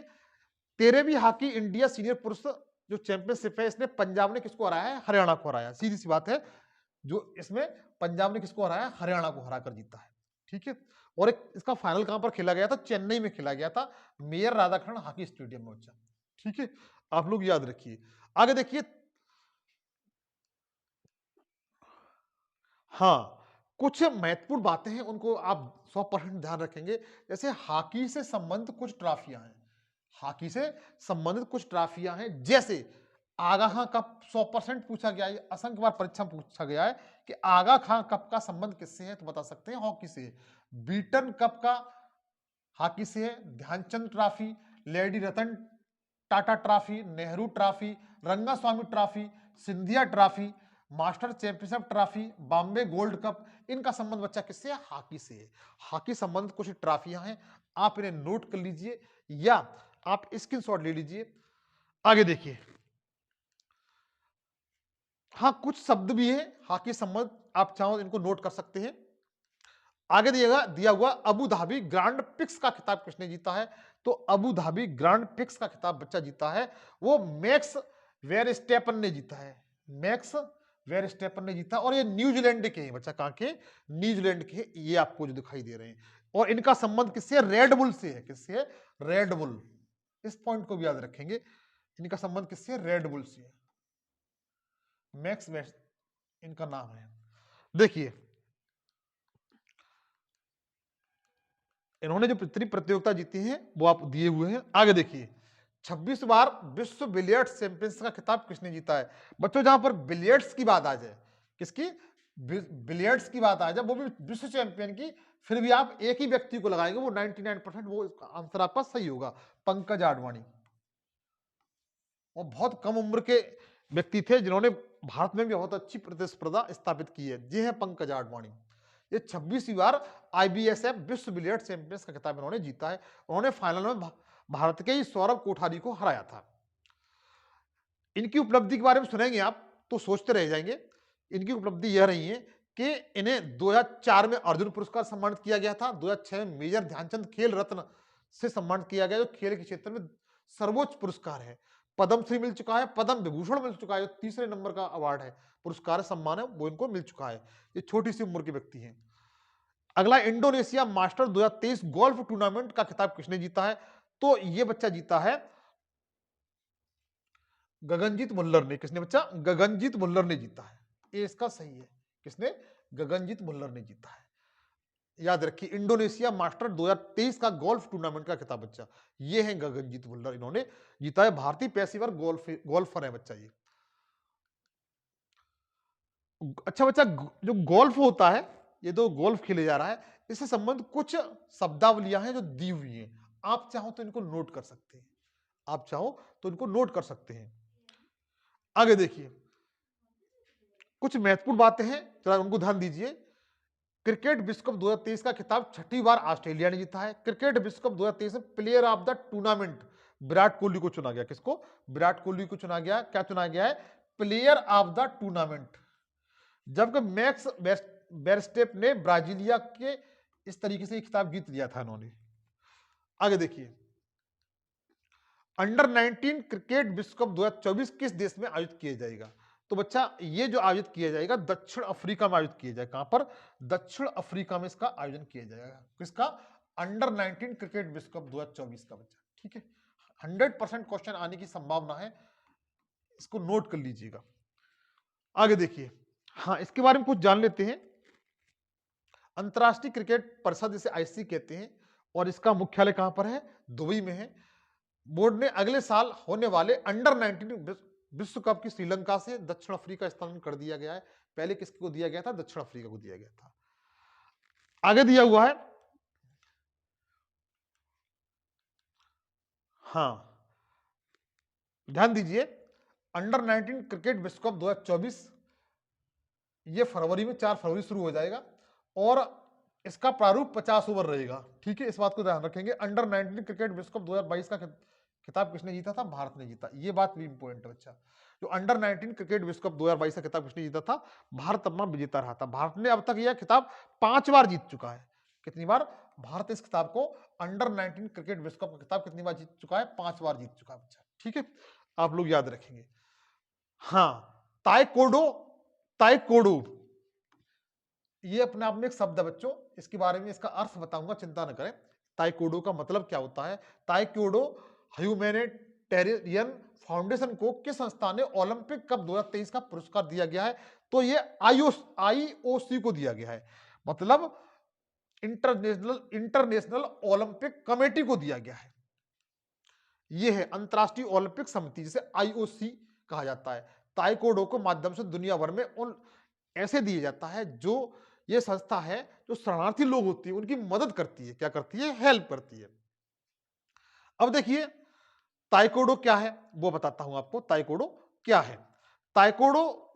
13वीं हॉकी इंडिया सीनियर पुरुष जो चैंपियनशिप है, इसने पंजाब ने किसको हराया है, हरियाणा को हराया। सीधी सी बात है, जो इसमें पंजाब ने किसको हराया, हरियाणा को हराकर जीता है। ठीक है। और एक इसका फाइनल कहां पर खेला गया था, चेन्नई में खेला गया था, मेयर राधाकृष्णन हॉकी स्टेडियम में बच्चा। ठीक है, आप लोग याद रखिए। आगे देखिए, हाँ कुछ महत्वपूर्ण बातें हैं, उनको आप 100% ध्यान रखेंगे। जैसे हॉकी से संबंधित कुछ ट्रॉफियां हैं, हॉकी से संबंधित कुछ ट्रॉफियां हैं। जैसे आगा खां कप 100% पूछा गया है, असंख्य बार परीक्षा में पूछा गया है कि आगा खां कप का संबंध किससे है, तो बता सकते हैं हॉकी से। बीटन कप का हॉकी से है। Dhyanchand trophy, lady Ratan Tata trophy, Nehru trophy, Rangaswamy trophy, Scindia trophy, master championship trophy, Bombay gold cup, इनका संबंध बच्चा किससे है, हॉकी से है। हॉकी संबंधित कुछ ट्रॉफियां हैं, आप इन्हें नोट कर लीजिए या आप स्क्रीनशॉट ले लीजिए। आगे देखिए, हाँ कुछ शब्द भी है हॉकी संबंध, आप चाहो इनको नोट कर सकते हैं। आगे दिया हुआ अबू धाबी ग्रांड पिक्स का खिताब किसने जीता है, तो अबू धाबी ग्रांड पिक्स का खिताब बच्चा जीता है वो मैक्स वेरस्टेपन ने जीता है। मैक्स वेरस्टेपन ने जीता, और ये न्यूजीलैंड के हैं बच्चा। कहां के, न्यूजीलैंड के। ये आपको जो दिखाई दे रहे हैं, और इनका संबंध किससे है, रेड बुल से है। किससे है, रेड बुल। इस पॉइंट को भी याद रखेंगे, इनका संबंध किससे है, रेड बुल से है। मैक्स इनका नाम है। देखिए इन्होंने जो जितनी प्रतियोगिता जीती है वो आप दिए हुए हैं। आगे देखिए 26 बार विश्व बिलियर्ड्स चैंपियंस का खिताब किसने जीता है? बच्चों जहां पर बिलियर्ड्स की बात आ जाए, किसकी? बिलियर्ड्स की बात आ जाए, वो भी विश्व चैंपियन की, फिर भी आप एक ही व्यक्ति को लगाएंगे, वो 99% वो आंसर आपका सही होगा, पंकज आडवाणी। और बहुत कम उम्र के व्यक्ति थे जिन्होंने भारत में भी बहुत अच्छी प्रतिस्पर्धा स्थापित की है, ये है पंकज आडवाणी। ये 26वीं बार आईबीएसएफ विश्व बिलियर्ड चैंपियंस का खिताब इन्होंने जीता है। उन्होंने फाइनल में भारत के ही सौरभ कोठारी को हराया था। इनकी उपलब्धि के बारे में सुनेंगे आप तो सोचते रह जाएंगे। इनकी उपलब्धि यह रही है कि इन्हें 2004 में अर्जुन पुरस्कार सम्मानित किया गया था, 2006 में मेजर ध्यानचंद खेल रत्न से सम्मानित किया गया, जो खेल के क्षेत्र में सर्वोच्च पुरस्कार है। पद्मश्री मिल चुका है, पद्म विभूषण मिल चुका है, जो तीसरे नंबर का अवार्ड है, पुरस्कार सम्मान है, वो इनको मिल चुका है। ये छोटी सी उम्र के व्यक्ति हैं। अगला इंडोनेशिया मास्टर 2023 गोल्फ टूर्नामेंट का खिताब किसने जीता है? तो ये बच्चा जीता है गगनजीत मुल्लर ने। किसने बच्चा? गगनजीत मुल्लर ने जीता है। ये इसका सही है। किसने? गगनजीत मुल्लर ने जीता है। याद रखिए इंडोनेशिया मास्टर 2023 का गोल्फ टूर्नामेंट का खिताब बच्चा, ये है गगनजीत मुल्लर, इन्होंने जीता है। भारतीय पेशेवर गोल्फर है बच्चा ये। अच्छा बच्चा, जो गोल्फ होता है, ये तो गोल्फ खेले जा रहा है, इससे संबंध कुछ शब्दावलियां हैं जो दी हुई हैं। आप चाहो तो इनको नोट कर सकते हैं, आप चाहो तो इनको नोट कर सकते हैं। आगे देखिए कुछ महत्वपूर्ण बातें हैं, जरा उनको ध्यान दीजिए। क्रिकेट विश्व कप 2023 का खिताब छठी बार ऑस्ट्रेलिया ने जीता है। क्रिकेट विश्व कप 2023 में player of the tournament Virat Kohli को चुना गया। किसको? विराट कोहली को चुना गया। क्या चुना गया है? Player of the tournament. जबकि मैक्स वेरस्टेप ने ब्राजीलिया के इस तरीके से खिताब जीत लिया था इन्होंने। आगे देखिए अंडर 19 क्रिकेट विश्व कप 2024 किस देश में आयोजित किया जाएगा? तो बच्चा ये जो आयोजित किया जाएगा दक्षिण अफ्रीका में आयोजित किया जाएगा। कहां पर? दक्षिण अफ्रीका में इसका आयोजन किया जाएगा। किसका? अंडर 19 क्रिकेट विश्व कप 2024 का बच्चा। ठीक है, 100% क्वेश्चन आने की संभावना है, इसको नोट कर लीजिएगा। आगे देखिए, हाँ इसके बारे में कुछ जान लेते हैं। अंतरराष्ट्रीय क्रिकेट परिषद जिसे आईसीसी कहते हैं, और इसका मुख्यालय कहां पर है? दुबई में है। बोर्ड ने अगले साल होने वाले अंडर 19 विश्व कप की श्रीलंका से दक्षिण अफ्रीका स्थानांतरण कर दिया गया है। पहले किसको दिया गया था? दक्षिण अफ्रीका को दिया गया था। आगे दिया हुआ है, हाँ ध्यान दीजिए, अंडर 19 क्रिकेट विश्व कप 2024 ये फरवरी में 4 फरवरी शुरू हो जाएगा, और इसका प्रारूप 50 ओवर रहेगा। ठीक है, इस बात को ध्यान रखेंगे। अंडर 19 क्रिकेट विश्व कप 2022 का खिताब किसने जीता था? भारत ने जीता। ये बात भी इंपॉर्टेंट है बच्चा। जो अंडर 19 क्रिकेट विश्व कप 2022 का खिताब किसने जीता था? भारत अपना विजेता रहा था। भारत ने अब तक यह खिताब 5 बार जीत चुका है। कितनी बार? भारत इस खिताब को, अंडर 19 क्रिकेट विश्व कप का खिताब कितनी बार जीत चुका है? 5 बार जीत चुका है बच्चा। ठीक है, आप लोग याद रखेंगे। हाँ ताइकोडो, ताइकोडो ये अपने आप में एक शब्द है बच्चों, इसके बारे में इसका अर्थ बताऊंगा, चिंता न करें। ताइकोडो का मतलब क्या होता है? ताइकोडो ह्यूमैनिटेरियन फाउंडेशन को किस संस्था ने ओलंपिक कप 2023 का पुरस्कार दिया गया है? तो ये आईओसी को दिया गया है, मतलब इंटरनेशनल ओलंपिक कमेटी को दिया गया है। यह है अंतरराष्ट्रीय ओलंपिक समिति, जिसे आईओसी कहा जाता है। ताइकोडो के माध्यम से दुनिया भर में उन ऐसे दिया जाता है, जो ये संस्था है जो शरणार्थी लोग होती है उनकी मदद करती है। क्या करती है? हेल्प करती है। अब देखिए ताइकोडो क्या है वो बताता हूं आपको। ताइकोडो क्या है? ताइकोडो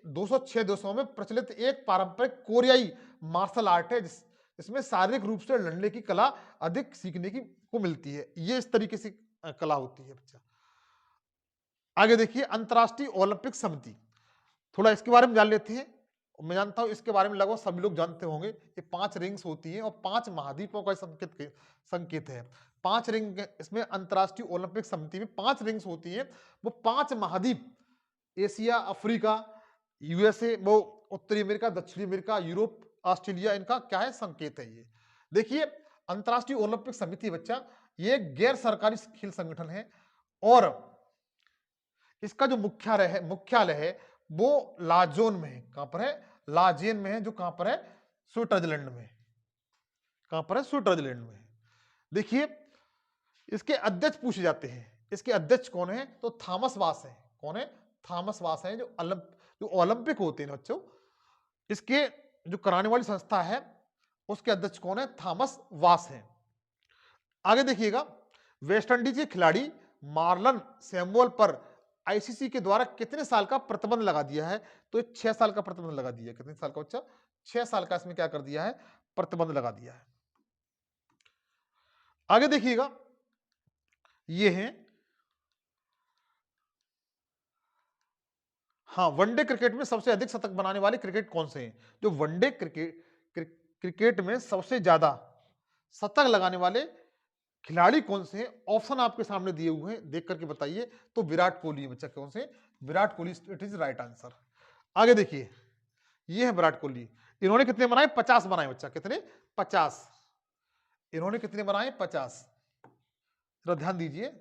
206 देशों में प्रचलित एक पारंपरिक कोरियाई मार्शल आर्ट है, जिसमें शारीरिक रूप से लड़ने की कला अधिक सीखने की को मिलती है। ये इस तरीके से कला होती है बच्चा। आगे देखिए अंतरराष्ट्रीय ओलंपिक समिति, थोड़ा इसके बारे में जान लेते हैं। मैं जानता हूं इसके बारे में लगभग सभी लोग जानते होंगे। ये 5 रिंग्स होती हैं और 5 महाद्वीपों का संकेत है। 5 रिंग इसमें अंतरराष्ट्रीय ओलंपिक समिति में 5 रिंग्स होती हैं। वो 5 महाद्वीप, एशिया, अफ्रीका, यूएसए, वो उत्तरी अमेरिका, दक्षिणी अमेरिका, यूरोप, ऑस्ट्रेलिया, इनका क्या है? संकेत है। ये देखिए अंतरराष्ट्रीय ओलंपिक समिति बच्चा ये गैर सरकारी खेल संगठन है, और इसका जो मुख्यालय है वो लाजोन में है। कहां पर है? लाजेन में है, जो कहां पर है? स्विट्जरलैंड में। कहां पर है? स्विट्जरलैंड में। देखिए इसके अध्यक्ष पूछे जाते हैं। इसके अध्यक्ष कौन है? तो थॉमस वास है। कौन है? थॉमस वास है, जो ओलंपिक होते हैं बच्चों, इसके जो कराने वाली संस्था है उसके अध्यक्ष कौन है? थॉमस वास है। आगे देखिएगा, वेस्ट इंडीज के खिलाड़ी मार्लन सैमुअल पर आईसीसी के द्वारा कितने साल का प्रतिबंध लगा दिया है? तो 6 साल का प्रतिबंध लगा दिया। कितने साल का बच्चा? 6 साल का इसमें क्या कर दिया है? प्रतिबंध लगा दिया है। आगे देखिएगा, ये है, हाँ, वनडे क्रिकेट में सबसे अधिक शतक बनाने वाले क्रिकेट कौन से हैं? जो वनडे क्रिकेट में सबसे ज्यादा शतक लगाने वाले खिलाड़ी कौन से हैं? ऑप्शन आपके सामने दिए हुए हैं, देख करके बताइए। तो विराट कोहली है बच्चा। कौन से? Virat Kohli, it is right answer. आगे देखिए, ये है विराट कोहली। इन्होंने कितने बनाए? 50 बनाए बच्चा। कितने? 50। इन्होंने कितने बनाए? 50। जरा ध्यान दीजिए,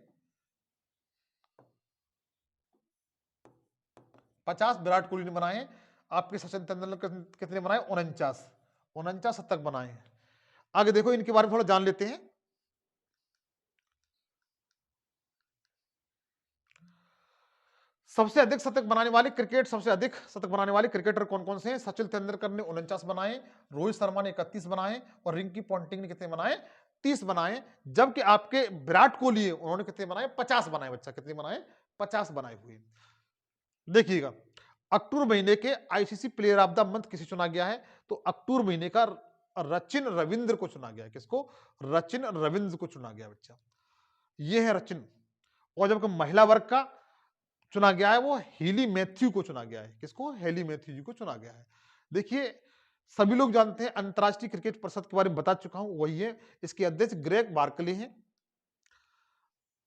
50 विराट कोहली ने बनाए हैं। आपके सचिन तेंदुलकर कितने बनाए? 49। 49 शतक बनाए हैं। आगे देखो, इनके बारे में थोड़ा जान लेते हैं। सबसे अधिक शतक बनाने वाले क्रिकेटर कौन कौन से हैं? सचिन तेंदुलकर ने 49 बनाए, रोहित शर्मा ने 31 बनाए और रिंकी पॉन्टिंग ने कितने बनाए? 30 बनाए। जबकि आपके विराट कोहली है, उन्होंने कितने बनाए? 50 बनाए बच्चा। कितने बनाए? 50 बनाए हुए। देखिएगा, अक्टूबर महीने के ICC player of the month किसे चुना गया है? तो अक्टूबर महीने का रचिन रविंद्र को चुना गया है। किसको? रचिन रविंद्र को चुना गया बच्चा। ये है रचिन। और जबकि महिला वर्ग का चुना गया है, वो हेली मैथ्यू को चुना गया है। किसको? हेली मैथ्यू को चुना गया है। देखिए, सभी लोग जानते हैं, अंतरराष्ट्रीय क्रिकेट परिषद के बारे में बता चुका हूं, वही है। इसके अध्यक्ष ग्रेग बार्कले हैं।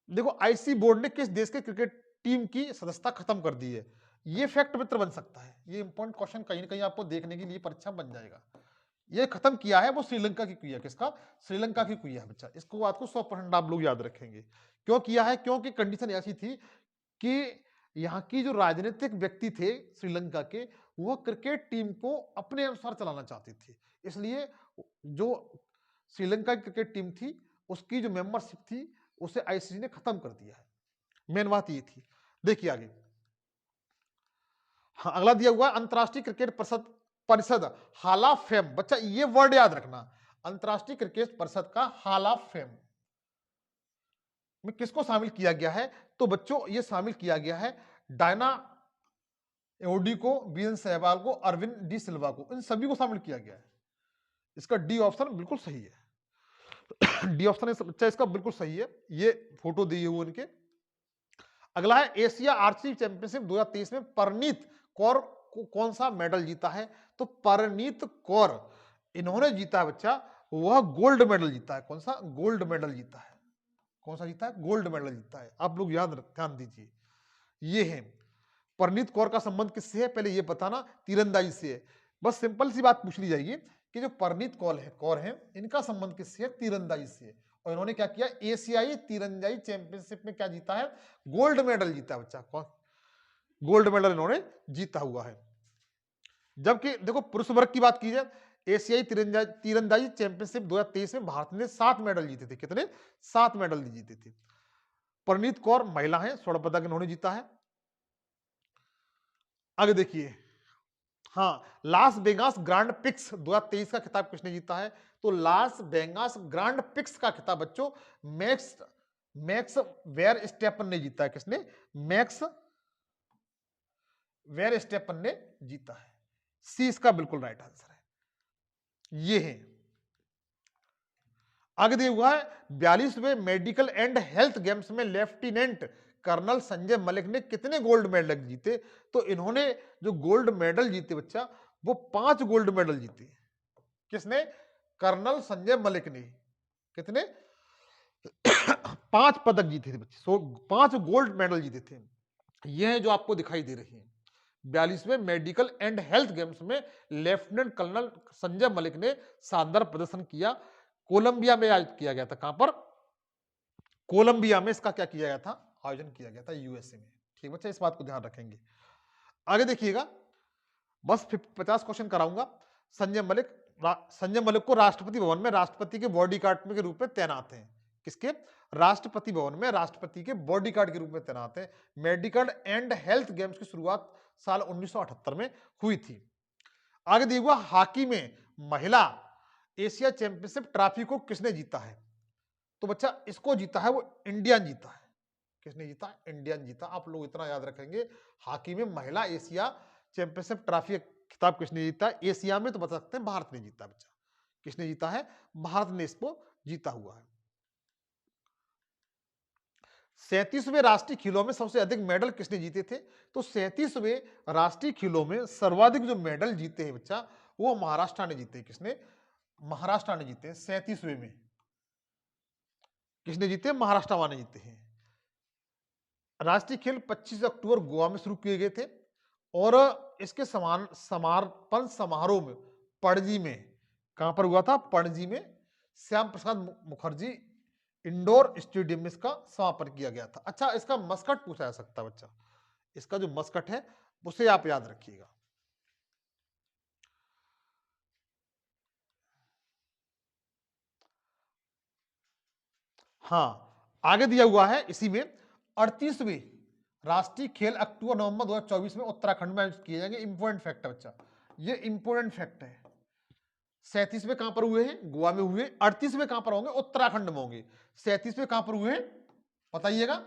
देखो, आईसी बोर्ड ने किस देश के क्रिकेट टीम की सदस्यता खत्म कर दी है? ये फैक्ट मित्र बन सकता है। ये इंपॉर्टेंट क्वेश्चन कहीं ना कहीं आपको देखने के लिए परीक्षा बन जाएगा। ये खत्म किया है वो श्रीलंका की किया। किसका? श्रीलंका की किया है बच्चा। इसको बात को 100% आप लोग याद रखेंगे। क्यों किया है? क्योंकि कंडीशन ऐसी थी कि यहाँ की जो राजनीतिक व्यक्ति थे श्रीलंका के, वो क्रिकेट टीम को अपने अनुसार चलाना चाहते थे। इसलिए जो श्रीलंका की क्रिकेट टीम थी, उसकी जो मेंबरशिप थी, उसे आईसीसी ने खत्म कर दिया है। मेन बात ये थी। देखिए आगे, हाँ, अगला दिया हुआ अंतरराष्ट्रीय क्रिकेट परिषद हॉल ऑफ फेम। बच्चा ये वर्ड याद रखना, अंतरराष्ट्रीय क्रिकेट परिषद का हॉल ऑफ फेम में किसको शामिल किया गया है? तो बच्चों, ये शामिल किया गया है डायना एओडी को, बीएन सहवाल को, अरविंद डी सिल्वा को, इन सभी को शामिल किया गया है। इसका डी ऑप्शन बिल्कुल सही है। डी ऑप्शन बच्चा इसका बिल्कुल सही है। ये फोटो दी हुई उनके। अगला है, एशिया आर्चरी चैंपियनशिप 2023 में परनीत कौर को कौन सा मेडल जीता है? तो परनीत कौर, इन्होंने जीता बच्चा, वह गोल्ड मेडल जीता है। कौन सा? गोल्ड मेडल जीता है। कौन सा जीता है? गोल्ड मेडल जीता है। आप लोग ध्यान दीजिए। ये है, परनीत कौर का संबंध किससे है? पहले ये बताना, तीरंदाजी से है। बस सिंपल सी बात पूछ ली जाएगी कि जो परनीत कौर है, इनका संबंध किससे है? तीरंदाजी से। और इन्होंने क्या किया? एशियाई तीरंदाजी चैंपियनशिप में क्या जीता है? गोल्ड मेडल जीता है बच्चा। कौन? गोल्ड मेडल इन्होंने जीता हुआ है। जबकि देखो, पुरुष वर्ग की बात की जाए, एशियाई तीरंदाजी चैंपियनशिप 2023 में भारत ने 7 मेडल जीते थे। कितने? 7 मेडल जीते थे। परनीत कौर महिला है, स्वर्ण पदक इन्होंने जीता है। आगे देखिए, हाँ, लास वेगास ग्रांड पिक्स 2023 का खिताब किसने जीता है? तो लास वेगास ग्रांड पिक्स का खिताब बच्चों मैक्स वेयर स्टेपन ने जीता है। किसने? मैक्स वेयर स्टेपन ने जीता है। सी इसका बिल्कुल राइट आंसर है। ये है। आगे दिया हुआ है, 42वें मेडिकल एंड हेल्थ गेम्स में लेफ्टिनेंट कर्नल संजय मलिक ने कितने गोल्ड मेडल जीते? तो इन्होंने जो गोल्ड मेडल जीते बच्चा, वो 5 गोल्ड मेडल जीते। किसने? कर्नल संजय मलिक ने। कितने? 5 पदक जीते थे बच्चे, 5 गोल्ड मेडल जीते थे। ये है जो आपको दिखाई दे रही है। 42वें मेडिकल एंड हेल्थ गेम्स में लेफ्टिनेंट कर्नल संजय मलिक ने शानदार प्रदर्शन किया। कोलंबिया में आयोजित किया गया था। कहां पर? कोलंबिया में इसका क्या किया गया था? आयोजन किया गया था, यूएसए में। ठीक बच्चा, इस बात को ध्यान रखेंगे। आगे देखिएगा, बस 50 क्वेश्चन कराऊंगा। संजय मलिक को राष्ट्रपति भवन में राष्ट्रपति के बॉडीगार्ड के रूप में तैनात हैं। किसके? राष्ट्रपति भवन में राष्ट्रपति के बॉडीगार्ड के रूप में तैनात हैं। मेडिकल एंड हेल्थ गेम्स की शुरुआत साल 1978 में हुई थी। आगे दिया हुआ, हॉकी में महिला एशिया चैंपियनशिप ट्रॉफी को किसने जीता है? तो बच्चा इसको जीता है वो इंडिया जीता है। किसने जीता? इंडिया जीता। आप लोग इतना याद रखेंगे, हॉकी में महिला एशिया चैंपियनशिप ट्रॉफी खिताब किसने जीता? एशिया में तो बता सकते हैं भारत ने जीता। बच्चा किसने जीता है? भारत ने इसको जीता हुआ है। 37वें राष्ट्रीय खेलों में सबसे अधिक मेडल किसने जीते थे? तो 37वें राष्ट्रीय खेलों में सर्वाधिक जो मेडल जीते हैं बच्चा, वो महाराष्ट्र ने जीते। किसने? महाराष्ट्र ने जीते। 37वें में किसने जीते? महाराष्ट्र वाले जीते हैं। राष्ट्रीय खेल 25 अक्टूबर गोवा में शुरू किए गए थे और इसके समापन समारोह में पणजी में, कहां पर हुआ था? पणजी में श्याम प्रसाद मुखर्जी इंडोर स्टेडियम में इसका समापन किया गया था। अच्छा, इसका मस्कट पूछा जा सकता है बच्चा, इसका जो मस्कट है उसे आप याद रखिएगा। हाँ, आगे दिया हुआ है इसी में, 38वें राष्ट्रीय खेल अक्टूबर नवंबर 2024 में उत्तराखंड में आयोजित किए जाएंगे। इंपोर्टेंट फैक्ट है बच्चा, ये इंपोर्टेंट फैक्ट है। 37वें कहां पर हुए हैं? गोवा में हुए। 38वें कहां पर होंगे? उत्तराखंड में होंगे। 37वें कहां पर हुए हैं बताइएगा?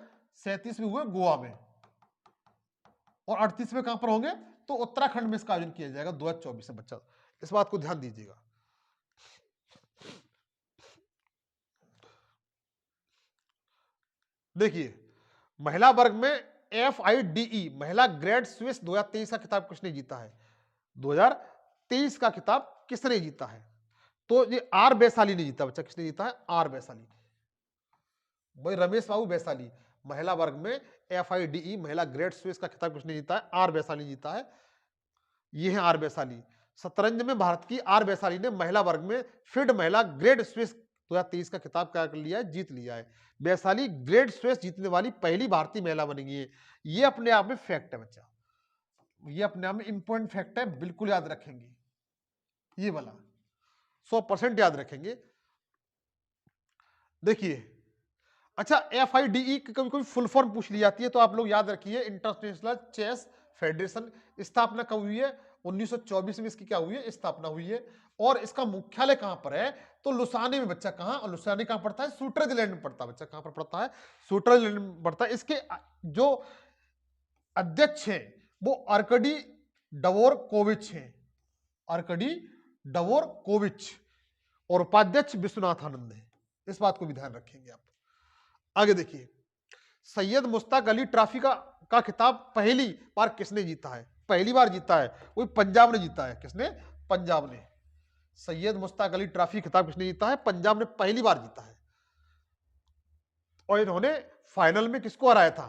37वें हुए गोवा में और 38वें कहां पर होंगे? तो उत्तराखंड में इसका आयोजन किया जाएगा 2024 में। बच्चा इस बात को ध्यान दीजिएगा। देखिए, महिला वर्ग में FIDE महिला ग्रेड स्विस 2023 का खिताब किसने जीता है? 2023 का खिताब किसने जीता है? तो ये आर वैशाली ने जीता। बच्चा किसने जीता है? आर वैशाली, भाई रमेश बाबू वैशाली। महिला वर्ग में FIDE महिला ग्रेड स्विस का खिताब किसने जीता है? आर वैशाली जीता है। ये है आर वैशाली। शतरंज में भारत की आर वैशाली ने महिला वर्ग में फिड महिला ग्रेड स्विस 2023 का खिताब क्या कर लिया है? जीत लिया है। वैशाली ग्रेड स्विस जीतने वाली पहली भारतीय महिला बनेगी है। ये अपने आप में फैक्ट है बच्चा, ये अपने आप में इंपॉर्टेंट फैक्ट है, बिल्कुल याद रखेंगे ये वाला, 100% याद रखेंगे। देखिए, अच्छा, FIDE की कभी कभी फुल फॉर्म पूछ ली जाती है, तो आप लोग याद रखिए, इंटरनेशनल चेस फेडरेशन। स्थापना कब हुई है? 1924 में इसकी क्या हुई है? स्थापना हुई है। और इसका मुख्यालय कहां पर है? तो लुसाने में। बच्चा कहां? और लुसाने कहां पड़ता है? स्विट्जरलैंड में पड़ता है। बच्चा कहां पर पड़ता है? स्विट्जरलैंड में पड़ता है। इसके जो अध्यक्ष हैं वो अर्कडी डवोरकोविच हैं, अर्कडी डवोरकोविच, और उपाध्यक्ष विश्वनाथ आनंद है। इस बात को भी ध्यान रखेंगे आप। आगे देखिए, सैयद मुश्ताक अली ट्रॉफी का खिताब पहली बार किसने जीता है? पहली बार जीता है वही पंजाब ने जीता है। किसने? पंजाब ने। सैयद मुश्ताक अली ट्रॉफी खिताब किसने जीता है? पंजाब ने पहली बार जीता है। और इन्होंने फाइनल में किसको हराया था?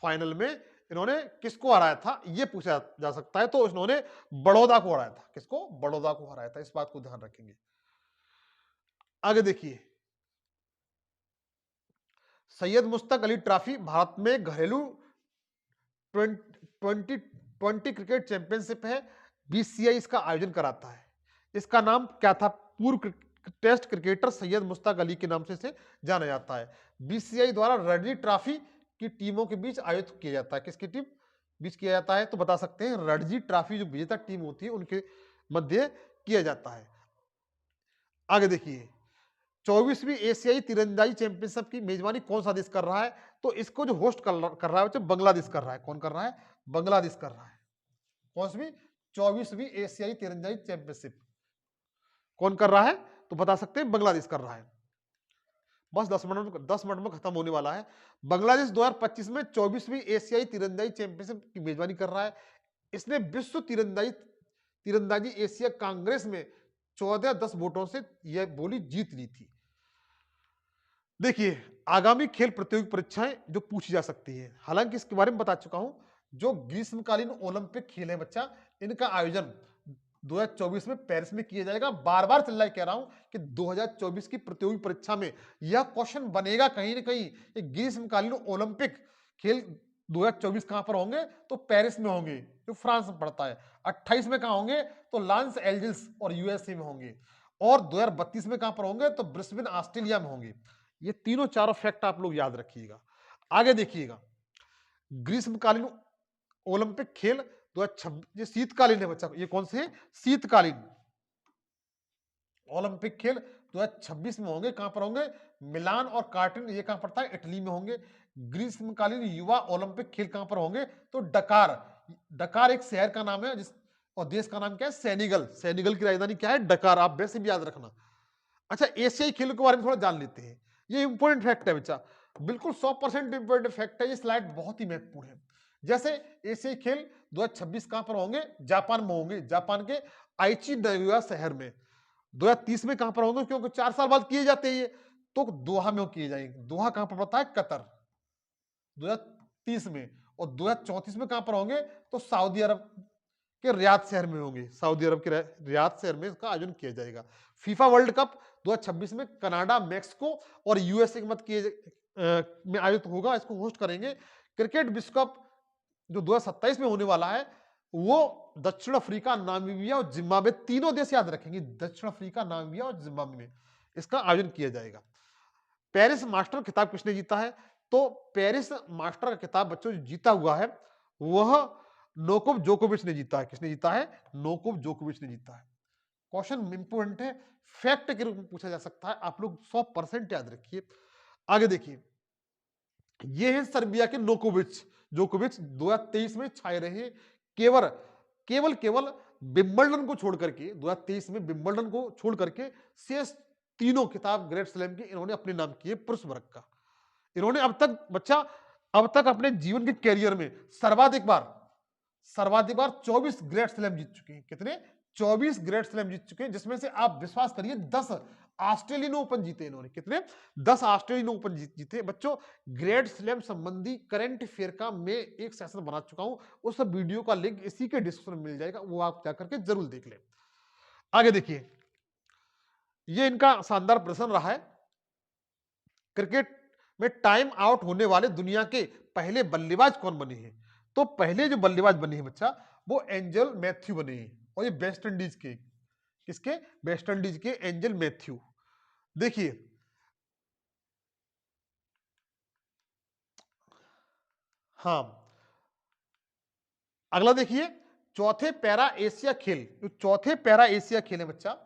फाइनल में इन्होंने किसको हराया था यह पूछा जा सकता है। तो इन्होंने बड़ौदा को हराया था। किसको? बड़ौदा को हराया था। इस बात को ध्यान रखेंगे। आगे देखिए, सैयद मुश्ताक अली ट्रॉफी भारत में घरेलू 2020 क्रिकेट चैंपियनशिप है। BCCI इसका आयोजन कराता है। इसका नाम क्या था? पूर्व टेस्ट क्रिकेटर सैयद मुश्ताक अली के नाम से इसे जाना जाता है। BCCI द्वारा रणजी ट्रॉफी की टीमों के बीच आयोजित किया जाता है। किसकी टीम बीच किया जाता है? तो बता सकते हैं, रणजी ट्रॉफी जो विजेता टीम होती है उनके मध्य किया जाता है। आगे देखिए, 24वीं एशियाई तीरंदाजी चैंपियनशिप की मेजबानी कौन सा देश कर रहा है? तो इसको जो होस्ट कर रहा है बांग्लादेश कर रहा है। कौन कर रहा है? बांग्लादेश कर रहा है। कौन सी? 24वीं एशियाई तीरंदाजी चैंपियनशिप कौन कर रहा है? तो बता सकते हैं, बांग्लादेश कर रहा है। बस 10 मिनट में खत्म होने वाला है। बांग्लादेश 2025 में 24वीं एशियाई तीरंदाजी चैंपियनशिप की मेजबानी कर रहा है। इसने विश्व तीरंदाजी एशिया कांग्रेस में 14-10 वोटों से यह बोली जीत ली थी। देखिए, आगामी खेल प्रतियोगी परीक्षाएं जो पूछी जा सकती है, हालांकि इसके बारे में बता चुका हूं। जो ग्रीष्मकालीन ओलंपिक खेल है बच्चा, इनका आयोजन 2024 में पेरिस में किया जाएगा। बार बार चल रहा कह रहा हूं कि 2024 की प्रतियोगी परीक्षा में यह क्वेश्चन बनेगा कहीं ना कहीं। ग्रीष्मकालीन ओलंपिक खेल 2024 कहां पर होंगे? तो पेरिस में होंगे, जो फ्रांस में पड़ता है। 28 में कहां होंगे? तो लॉस एंजल्स और यूएसए में होंगे। और 2032 में कहां पर होंगे? तो ब्रिस्बेन ऑस्ट्रेलिया में होंगे। ये तीनों चारों फैक्ट आप लोग याद रखिएगा। आगे देखिएगा, ग्रीष्मकालीन ओलंपिक खेल 2026, ये शीतकालीन है बच्चा, ये कौन से है? शीतकालीन ओलंपिक खेल 2026 में होंगे। कहां पर होंगे? मिलान और कार्टिन, ये कहां पड़ता है? इटली में होंगे। ग्रीष्मकालीन युवा ओलंपिक खेल कहां पर होंगे? तो डकार, डकार एक शहर का नाम है जिस, और देश का नाम क्या है? सेनेगल। सेनेगल की राजधानी क्या है? डकार। आप वैसे भी याद रखना। अच्छा, एशियाई खेलों के बारे में थोड़ा जान लेते हैं। ये इंपॉर्टेंट फैक्ट है बच्चा, बिल्कुल 100% इंपॉर्टेंट फैक्ट है। ये स्लाइड बहुत ही महत्वपूर्ण है। जैसे एशियाई खेल 2026 कहां पर होंगे? जापान में होंगे, जापान के आइची नागोया शहर में। 2030 में कहां पर होंगे? क्योंकि 4 साल बाद किए जाते हैं ये, तो दोहा में किए जाएंगे। दोहा कहां पर पड़ता है? कतर, 2030 में। और 2034 में कहां पर होंगे? तो सऊदी अरब के रियाद शहर में होंगे। सऊदी अरब के रियाद शहर में इसका आयोजन किया जाएगा। फीफा वर्ल्ड कप 2026 में कनाडा, मैक्सिको और यूएसए के मत में आयोजित होगा, इसको होस्ट करेंगे। क्रिकेट विश्व कप जो 2027 में होने वाला है, वो दक्षिण अफ्रीका, नामीबिया और जिम्बाब्वे, तीनों देश याद रखेंगे, दक्षिण अफ्रीका, नामीबिया और जिम्बाब्वे में इसका आयोजन किया जाएगा। पेरिस मास्टर खिताब किसने जीता है? तो पेरिस मास्टर का खिताब बच्चों जो जीता हुआ है वह नोकोव जोकोविच ने जीता है। किसने जीता है? नोकोव जोकोविच ने जीता है। क्वेश्चन इंपोर्टेंट है, फैक्ट के रूप में पूछा जा सकता है, आप लोग 100% याद रखिए। आगे देखिए, ये है सर्बिया के नोकोविच जोकोविच, 2023 में छाए रहे। केवल केवल केवल विंबलडन को छोड़ करके, 2023 में विंबलडन को छोड़ करके शेष तीनों खिताब ग्रैंड स्लैम के इन्होंने अपने नाम किए पुरुष वर्ग का। इन्होंने अब तक बच्चा, अब तक अपने जीवन के कैरियर में सर्वाधिक बार 24 ग्रैंड स्लैम जीत चुके हैं। कितने? 24 ग्रैंड स्लैम जीत चुके हैं, जिसमें से आप विश्वास करिए 10 ऑस्ट्रेलियन ओपन जीते इन्होंने। कितने? 10 ऑस्ट्रेलियन ओपन जीते। बच्चों, ग्रैंड स्लैम संबंधी करंट अफेयर का मैं एक सेशन बना चुका हूं, उस वीडियो का लिंक इसी के डिस्क्रिप्शन में मिल जाएगा, वो आप जाकर के जरूर देख लें। आगे देखिए, ये इनका शानदार प्रदर्शन रहा है। क्रिकेट में टाइम आउट होने वाले दुनिया के पहले बल्लेबाज कौन बने हैं? तो पहले जो बल्लेबाज बने हैं बच्चा, वो एंजल मैथ्यू बने हैं। और ये वेस्ट इंडीज के, किसके? वेस्ट इंडीज के एंजल मैथ्यू। देखिए, हाँ, अगला देखिए, चौथे पैरा एशिया खेल, जो चौथे पैरा एशिया खेल है बच्चा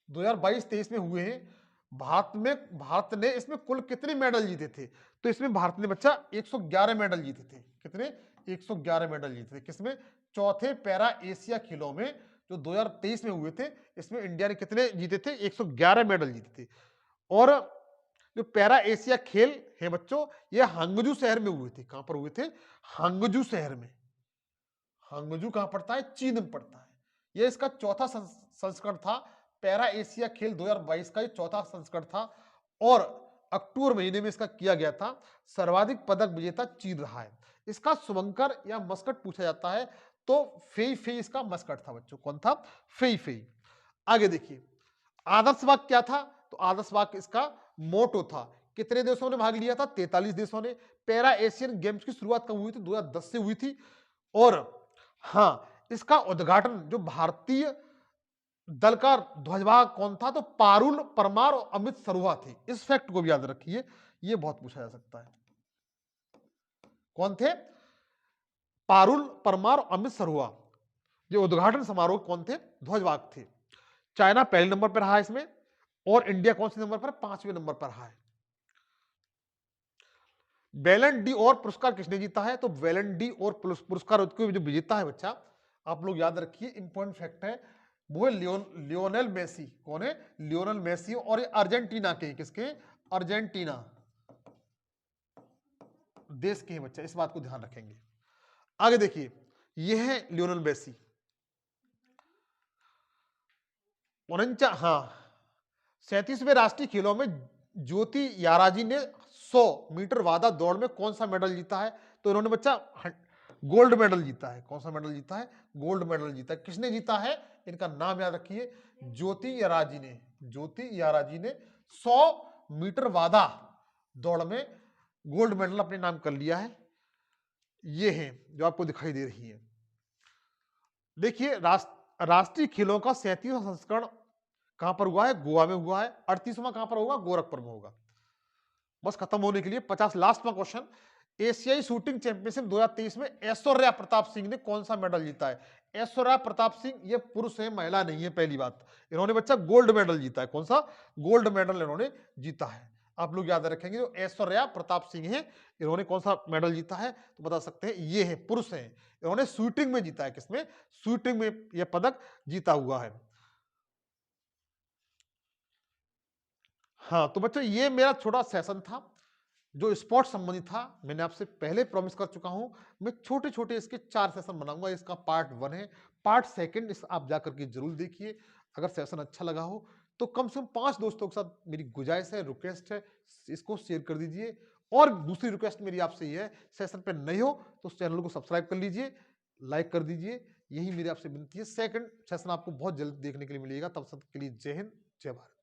2022-23 में हुए हैं। भारत ने इसमें कुल कितने मेडल जीते थे? तो इसमें भारत ने बच्चा 111 मेडल जीते थे। कितने? 111 मेडल जीते थे। किसमें? चौथे पैरा एशिया खेलों में, जो 2023 में हुए थे, इसमें इंडिया ने कितने जीते थे? 111 मेडल जीते थे। और जो पैरा एशिया खेल है बच्चों, ये हांगजू शहर में हुए थे। कहां पर हुए थे? हांगजू शहर में। हांगजू कहां पड़ता है? चीन में पड़ता है। यह इसका चौथा संस्करण था। पैरा एशिया खेल 2022 का ये चौथा संस्करण था, और अक्टूबर महीने में इसका किया गया था। सर्वाधिक पदक विजेता चीन रहा है। इसका शुभंकर या मस्कट पूछा जाता है, तो फेई फेई इसका मस्कट था बच्चों। कौन था? Fei Fei. आगे देखिए, आदर्श वाक्य क्या था? तो आदर्श वाक्य इसका मोटो था। कितने देशों ने भाग लिया था? 43 देशों ने। पैरा एशियन गेम्स की शुरुआत कब हुई थी? 2010 से हुई थी। और हाँ, इसका उद्घाटन जो भारतीय दल का ध्वजवाहक कौन था? तो पारुल परमार और अमित सरुआ थे। इस फैक्ट को भी याद रखिए, ये बहुत पूछा जा सकता है। कौन थे? पारुल परमार और अमित सरुआ। ये उद्घाटन समारोह कौन थे? ध्वजवाहक थे। चाइना पहले नंबर पर रहा है इसमें, और इंडिया कौन से नंबर पर? 5वें नंबर पर रहा है। बैलन डी और पुरस्कार किसने जीता है? तो बैलन डी और पुरस्कार जो विजेता है बच्चा, आप लोग याद रखिए, इंपॉर्टेंट फैक्ट है, वो है लियोनेल मेसी। कौन है? Lionel Messi. और ये अर्जेंटीना के, किसके? अर्जेंटीना देश के हैं बच्चा, इस बात को ध्यान रखेंगे। आगे देखिए, ये है लियोनेल मेसी। 37वें राष्ट्रीय खेलों में ज्योति याराजी ने 100 मीटर वादा दौड़ में कौन सा मेडल जीता है? तो इन्होंने बच्चा गोल्ड मेडल जीता है। कौन सा मेडल जीता है? गोल्ड मेडल जीता है। किसने जीता है? इनका नाम याद रखिए, ज्योति याराजी ने। ज्योति याराजी ने 100 मीटर वादा दौड़ में गोल्ड मेडल अपने नाम कर लिया है। ये है जो आपको दिखाई दे रही है। देखिए राष्ट्रीय खेलों का 37वां संस्करण कहां पर हुआ है? गोवा में हुआ है। 38वां कहां पर होगा? गोरखपुर में होगा। बस खत्म होने के लिए 50 लास्टवां क्वेश्चन। एशियाई शूटिंग चैंपियनशिप 2023 में ऐश्वर्या प्रताप सिंह ने कौन सा मेडल जीता है? ऐश्वर्या प्रताप सिंह ये पुरुष है, महिला नहीं है। पहली बात, इन्होंने बच्चा गोल्ड मेडल जीता है। कौन सा? गोल्ड मेडल इन्होंने जीता है। आप लोग याद रखेंगे, जो ऐश्वर्या प्रताप सिंह है, इन्होंने कौन सा मेडल जीता है तो बता सकते हैं, ये है, पुरुष है। इन्होंने शूटिंग में जीता है। किसमें? शूटिंग में यह पदक जीता हुआ है। हाँ, तो बच्चों ये मेरा छोटा सेशन था जो स्पोर्ट्स संबंधित था। मैंने आपसे पहले प्रॉमिस कर चुका हूं, मैं छोटे छोटे इसके 4 सेशन बनाऊंगा। इसका पार्ट 1 है। पार्ट 2 इस आप जाकर के जरूर देखिए। अगर सेशन अच्छा लगा हो तो कम से कम 5 दोस्तों के साथ मेरी गुजारिश है, रिक्वेस्ट है, इसको शेयर कर दीजिए। और दूसरी रिक्वेस्ट मेरी आपसे ये है, सेशन पे नए हो तो उस चैनल को सब्सक्राइब कर लीजिए, लाइक कर दीजिए। यही मेरी आपसे विनती है। सेकंड सेशन आपको बहुत जल्द देखने के लिए मिलेगा। तब तक के लिए जय हिंद, जय भारत।